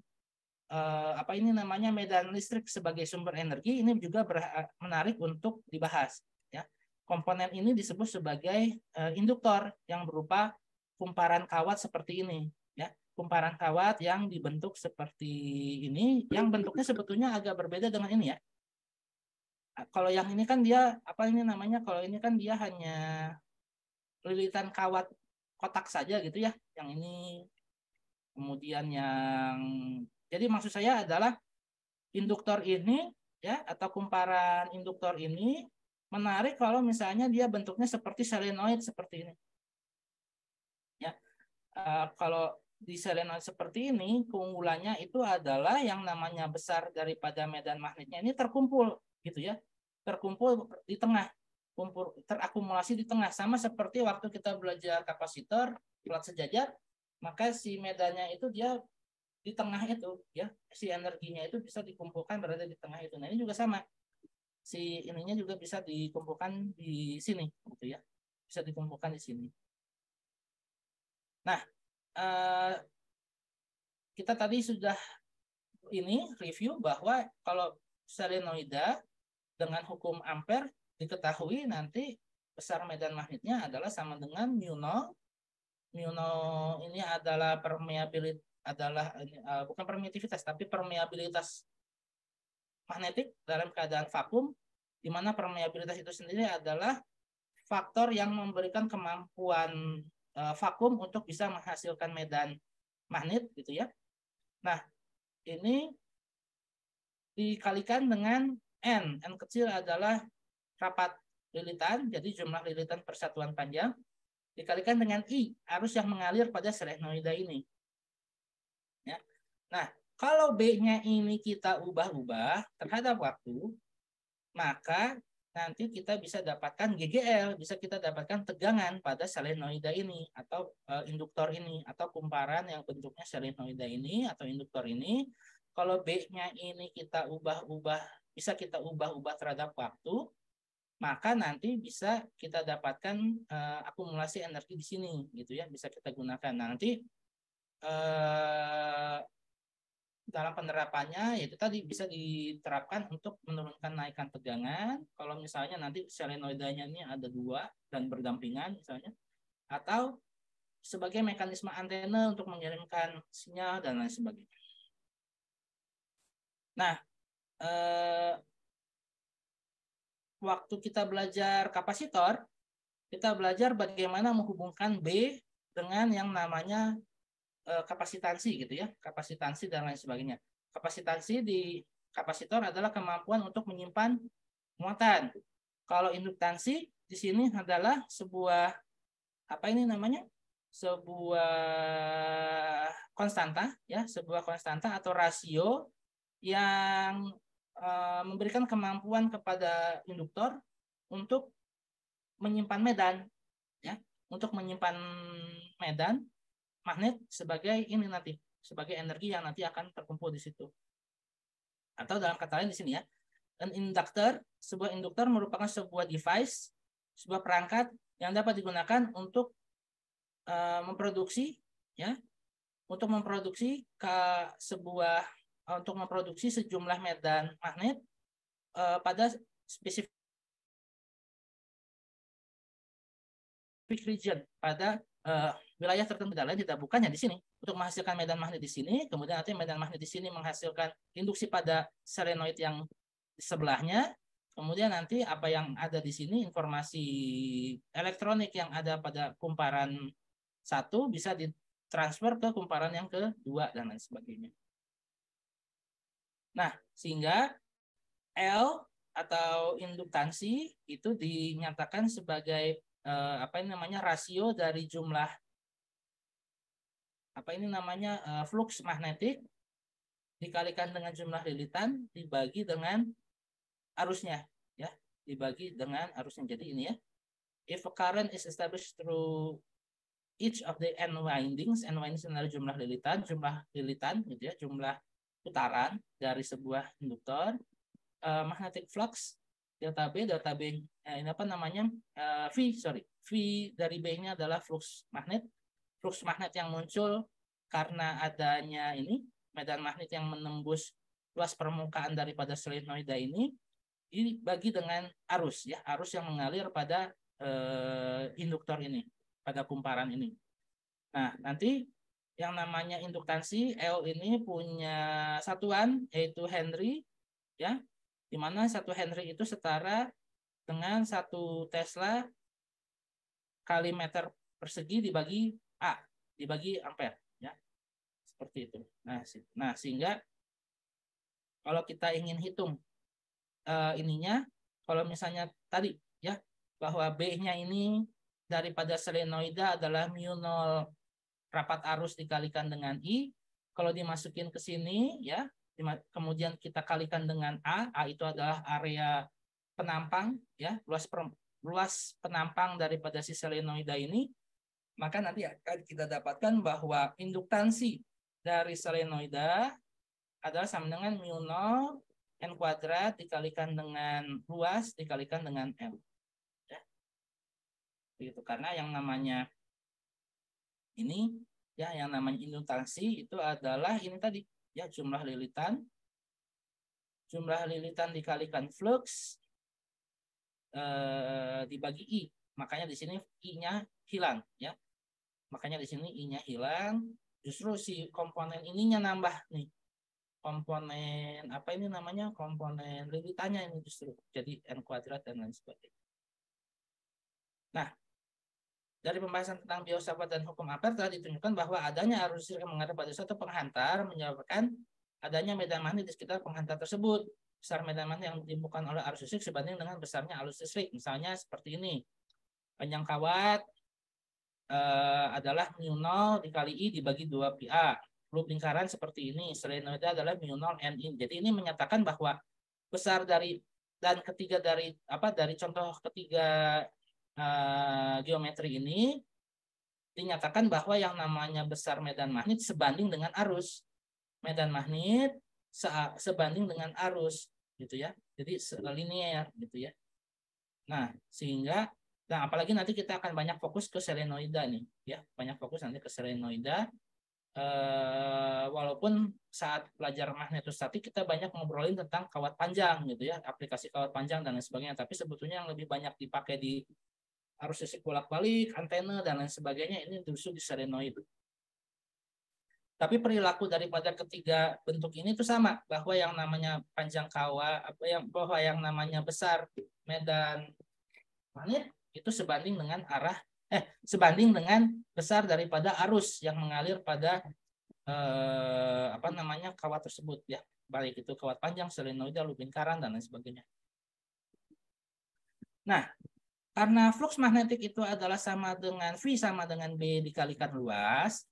medan listrik sebagai sumber energi ini juga menarik untuk dibahas. Ya, komponen ini disebut sebagai induktor yang berupa kumparan kawat seperti ini. Ya, kumparan kawat yang dibentuk seperti ini, yang bentuknya sebetulnya agak berbeda dengan ini ya. Kalau yang ini kan dia kalau ini kan dia hanya lilitan kawat kotak saja gitu ya. Yang ini kemudian jadi maksud saya adalah induktor ini ya, atau kumparan induktor ini menarik kalau misalnya dia bentuknya seperti solenoid seperti ini. Ya. Kalau di solenoid seperti ini keunggulannya itu adalah yang namanya besar daripada medan magnetnya ini terkumpul gitu ya. Terkumpul di tengah, terakumulasi di tengah, sama seperti waktu kita belajar kapasitor plat sejajar, maka si medannya itu dia di tengah itu ya, si energinya itu bisa dikumpulkan berada di tengah itu. Nah, ini juga sama, si ininya juga bisa dikumpulkan di sini gitu ya, bisa dikumpulkan di sini. Nah, kita tadi sudah review bahwa kalau solenoida dengan hukum Ampere diketahui nanti besar medan magnetnya adalah sama dengan mu0. Mu0 ini adalah bukan permeativitas tapi permeabilitas magnetik dalam keadaan vakum, di mana permeabilitas itu sendiri adalah faktor yang memberikan kemampuan vakum untuk bisa menghasilkan medan magnet gitu ya. Nah, ini dikalikan dengan N kecil adalah rapat lilitan, jadi jumlah lilitan persatuan panjang, dikalikan dengan I, arus yang mengalir pada solenoida ini. Ya. Nah, kalau B-nya ini kita ubah-ubah terhadap waktu, maka nanti kita bisa dapatkan GGL, bisa kita dapatkan tegangan pada solenoida ini, atau induktor ini, atau kumparan yang bentuknya solenoida ini, atau induktor ini. Kalau B-nya ini kita bisa kita ubah-ubah terhadap waktu, maka nanti bisa kita dapatkan akumulasi energi di sini gitu ya, bisa kita gunakan. Nah, nanti dalam penerapannya yaitu tadi bisa diterapkan untuk menurunkan naikkan tegangan kalau misalnya nanti solenoidanya ini ada dua dan berdampingan misalnya, atau sebagai mekanisme antena untuk mengirimkan sinyal dan lain sebagainya. Nah, waktu kita belajar kapasitor, kita belajar bagaimana menghubungkan B dengan yang namanya kapasitansi gitu ya, kapasitansi dan lain sebagainya. Kapasitansi di kapasitor adalah kemampuan untuk menyimpan muatan. Kalau induktansi di sini adalah sebuah sebuah konstanta ya, sebuah konstanta atau rasio yang memberikan kemampuan kepada induktor untuk menyimpan medan ya, untuk menyimpan medan magnet sebagai sebagai energi yang nanti akan terkumpul di situ. Atau dalam kata lain di sini ya, An inductor, sebuah induktor merupakan sebuah device, sebuah perangkat yang dapat digunakan untuk memproduksi, ya, untuk memproduksi untuk memproduksi sejumlah medan magnet pada spesifik region, pada wilayah tertentu. Dan lain tidak bukannya di sini untuk menghasilkan medan magnet di sini, kemudian nanti medan magnet di sini menghasilkan induksi pada solenoid yang di sebelahnya, kemudian nanti apa yang ada di sini, informasi elektronik yang ada pada kumparan satu bisa ditransfer ke kumparan yang kedua dan lain sebagainya. Nah, sehingga L atau induktansi itu dinyatakan sebagai rasio dari jumlah flux magnetik dikalikan dengan jumlah lilitan dibagi dengan arusnya, ya, dibagi dengan arusnya. Jadi ini ya, if a current is established through each of the n windings adalah jumlah lilitan gitu ya, jumlah putaran dari sebuah induktor, magnetic flux delta B ini V dari B-nya adalah flux magnet yang muncul karena adanya ini medan magnet yang menembus luas permukaan daripada solenoida ini dibagi dengan arus, ya, arus yang mengalir pada induktor ini, pada kumparan ini. Nah, nanti yang namanya induktansi L ini punya satuan yaitu Henry, ya, di mana 1 Henry itu setara dengan 1 Tesla kali meter persegi dibagi A, dibagi ampere, ya, seperti itu. Nah, sehingga kalau kita ingin hitung ininya, kalau misalnya tadi, ya, bahwa B-nya ini daripada solenoida adalah mu0 rapat arus dikalikan dengan I, kalau dimasukin ke sini, ya, kemudian kita kalikan dengan A itu adalah area penampang, ya, luas penampang daripada si solenoida ini, maka nanti akan kita dapatkan bahwa induktansi dari solenoida adalah sama dengan mu0 N kuadrat dikalikan dengan luas dikalikan dengan L. Ya. Begitu, karena yang namanya ini, ya, yang namanya induktansi itu adalah ini tadi, ya, jumlah lilitan dikalikan flux dibagi I. Makanya di sini I-nya hilang, ya. Makanya di sini I-nya hilang, justru si komponen ininya nambah nih. Komponen komponen lilitannya ini justru jadi N kuadrat dan lain sebagainya. Nah, dari pembahasan tentang filsafat dan hukum Ampere telah ditunjukkan bahwa adanya arus listrik yang mengarah pada suatu penghantar menyebabkan adanya medan magnet di sekitar penghantar tersebut. Besar medan magnet yang ditimbulkan oleh arus listrik sebanding dengan besarnya arus listrik. Misalnya seperti ini. Panjang kawat adalah mu0 dikali I dibagi 2 pi A. Loop lingkaran seperti ini, solenoida adalah mu0 N-in. Jadi ini menyatakan bahwa besar dari contoh ketiga geometri ini dinyatakan bahwa yang namanya besar medan magnet sebanding dengan arus. Medan magnet sebanding dengan arus, gitu ya. Jadi linear, gitu ya. Nah, sehingga apalagi nanti kita akan banyak fokus ke solenoida nih, ya. Banyak fokus nanti ke solenoida. Walaupun saat belajar magnetostatik kita banyak ngobrolin tentang kawat panjang, gitu ya, aplikasi kawat panjang dan lain sebagainya, tapi sebetulnya yang lebih banyak dipakai di arus listrik bolak-balik, antena dan lain sebagainya ini justru di solenoid. Tapi perilaku daripada ketiga bentuk ini itu sama, bahwa yang namanya panjang kawat, bahwa yang namanya besar medan magnet itu sebanding dengan besar daripada arus yang mengalir pada kawat tersebut, ya, baik itu kawat panjang, solenoida, loop lingkaran dan lain sebagainya. Nah, karena flux magnetik itu adalah sama dengan V sama dengan B dikalikan luas,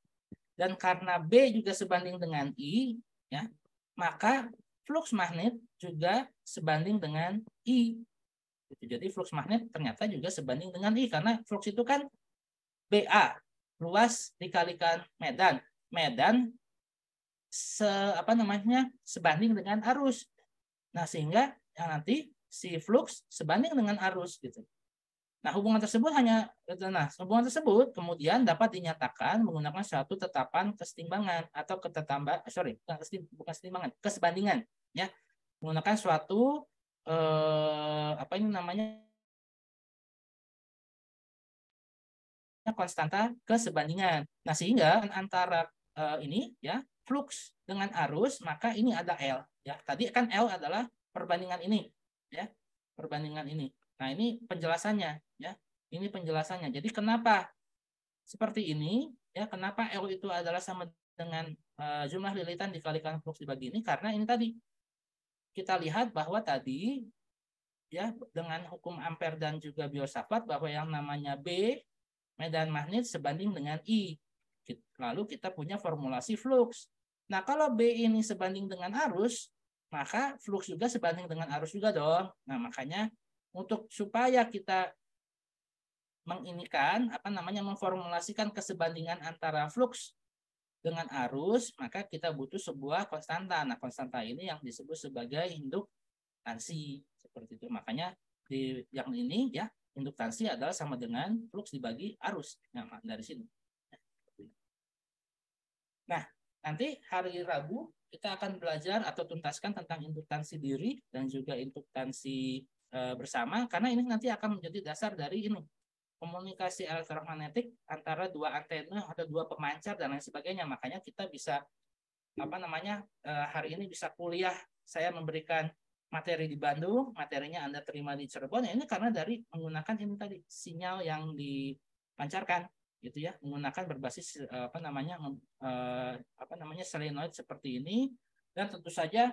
dan karena B juga sebanding dengan I, ya, maka flux magnet juga sebanding dengan I. Jadi flux magnet ternyata juga sebanding dengan I, karena flux itu kan BA, luas dikalikan medan sebanding dengan arus. Nah, sehingga yang nanti si flux sebanding dengan arus gitu. Nah, hubungan tersebut hubungan tersebut kemudian dapat dinyatakan menggunakan suatu tetapan kesetimbangan atau bukan kesetimbangan, kesebandingan, ya, menggunakan suatu apa ini namanya konstanta kesebandingan. Nah, sehingga antara ini ya flux dengan arus, maka ini ada L, ya. Tadi kan L adalah perbandingan ini, ya, perbandingan ini. Nah, ini penjelasannya, ya. Ini penjelasannya. Jadi kenapa seperti ini, ya? Kenapa L itu adalah sama dengan jumlah lilitan dikalikan flux dibagi ini? Karena ini tadi kita lihat bahwa tadi, ya, dengan hukum Ampere dan juga Biot-Savart bahwa yang namanya B medan magnet sebanding dengan I. Lalu kita punya formulasi flux. Nah, kalau B ini sebanding dengan arus, maka flux juga sebanding dengan arus juga dong. Nah, makanya untuk supaya kita memformulasikan kesebandingan antara flux dengan arus, maka kita butuh sebuah konstanta. Nah, konstanta ini yang disebut sebagai induktansi, seperti itu. Makanya di yang ini, ya, induktansi adalah sama dengan flux dibagi arus. Nah, dari sini. Nah, nanti hari Rabu kita akan belajar atau tuntaskan tentang induktansi diri dan juga induktansi bersama, karena ini nanti akan menjadi dasar dari ini komunikasi elektromagnetik antara dua antena atau dua pemancar dan lain sebagainya. Makanya kita bisa hari ini bisa kuliah, saya memberikan materi di Bandung, materinya Anda terima di Cirebon. Ini karena dari menggunakan ini tadi sinyal yang dipancarkan gitu ya, menggunakan berbasis solenoid seperti ini. Dan tentu saja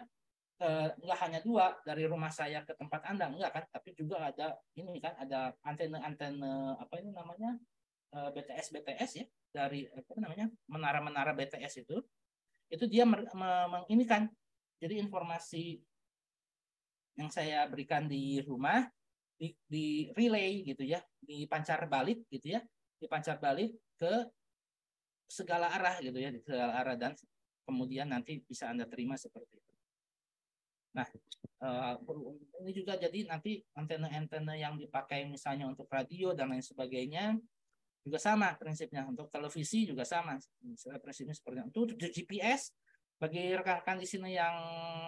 nggak hanya dua dari rumah saya ke tempat Anda, enggak kan, tapi juga ada ini kan, ada antena-antena BTS ya, dari menara-menara BTS itu dia ini kan, jadi informasi yang saya berikan di rumah di relay gitu ya, dipancar balik gitu ya, dipancar balik ke segala arah gitu ya, di segala arah, dan kemudian nanti bisa Anda terima seperti itu. Nah, ini juga jadi nanti antena-antena yang dipakai misalnya untuk radio dan lain sebagainya juga sama prinsipnya. Untuk televisi juga sama prinsipnya seperti itu. Untuk GPS, bagi rekan-rekan di sini yang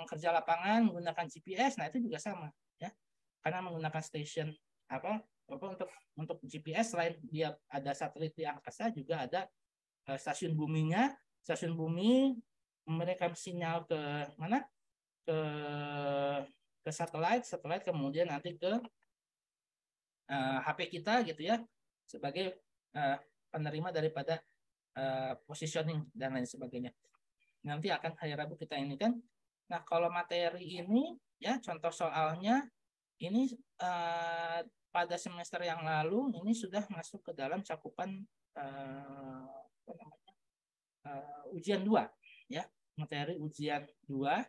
kerja lapangan menggunakan GPS, nah itu juga sama ya, karena menggunakan station untuk GPS, selain dia ada satelit di angkasa, juga ada stasiun buminya. Stasiun bumi memberikan sinyal ke mana, ke satelit kemudian nanti ke HP kita gitu ya, sebagai penerima daripada positioning dan lain sebagainya. Nanti akan hari Rabu kita ini kan. Nah, kalau materi ini ya, contoh soalnya ini pada semester yang lalu ini sudah masuk ke dalam cakupan ujian 2 ya, materi ujian 2.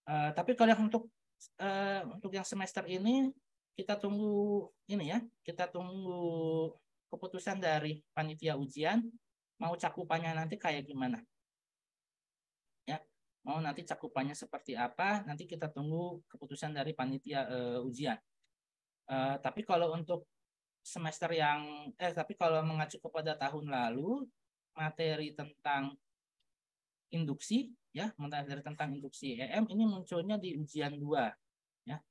Tapi kalau yang untuk yang semester ini kita tunggu ini ya, kita tunggu keputusan dari panitia ujian, mau cakupannya nanti kayak gimana ya, mau nanti cakupannya seperti apa, nanti kita tunggu keputusan dari panitia ujian. Tapi kalau untuk semester tapi kalau mengacu kepada tahun lalu, materi tentang induksi ya, materi tentang induksi EM ini munculnya di ujian 2 ya.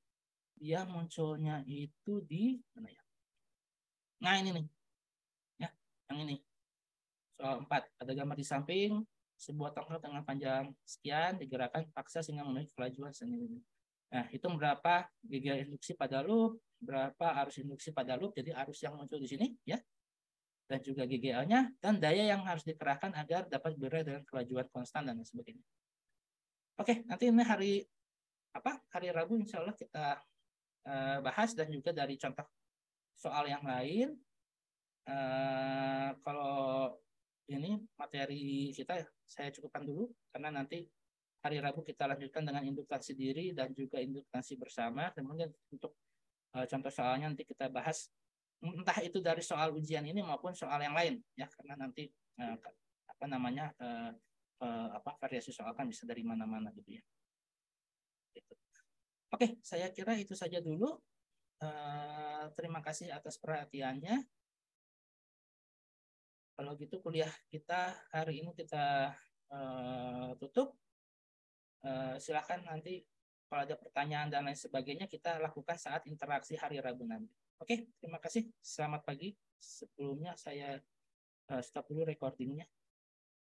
Dia munculnya itu di mana ya? Nah, ini nih. Ya, yang ini. Soal 4, ada gambar di samping sebuah tongkat dengan panjang sekian digerakkan paksa sehingga memenuhi kelajuan sendiri. Nah, hitung berapa gigi induksi pada loop, berapa arus induksi pada loop, jadi arus yang muncul di sini ya, dan juga GGL-nya, dan daya yang harus dikerahkan agar dapat berdaya dengan kelajuan konstan dan sebagainya. Oke, nanti ini hari Rabu insya Allah kita bahas, dan juga dari contoh soal yang lain. Kalau ini materi kita saya cukupkan dulu, karena nanti hari Rabu kita lanjutkan dengan induktansi diri dan juga induktansi bersama. Kemudian untuk contoh soalnya nanti kita bahas, entah itu dari soal ujian ini maupun soal yang lain ya, karena nanti variasi soal kan bisa dari mana-mana gitu ya. Oke, saya kira itu saja dulu. Terima kasih atas perhatiannya. Kalau gitu kuliah kita hari ini kita tutup. Silakan nanti kalau ada pertanyaan dan lain sebagainya kita lakukan saat interaksi hari Rabu nanti. Oke, terima kasih. Selamat pagi. Sebelumnya saya stop dulu recordingnya.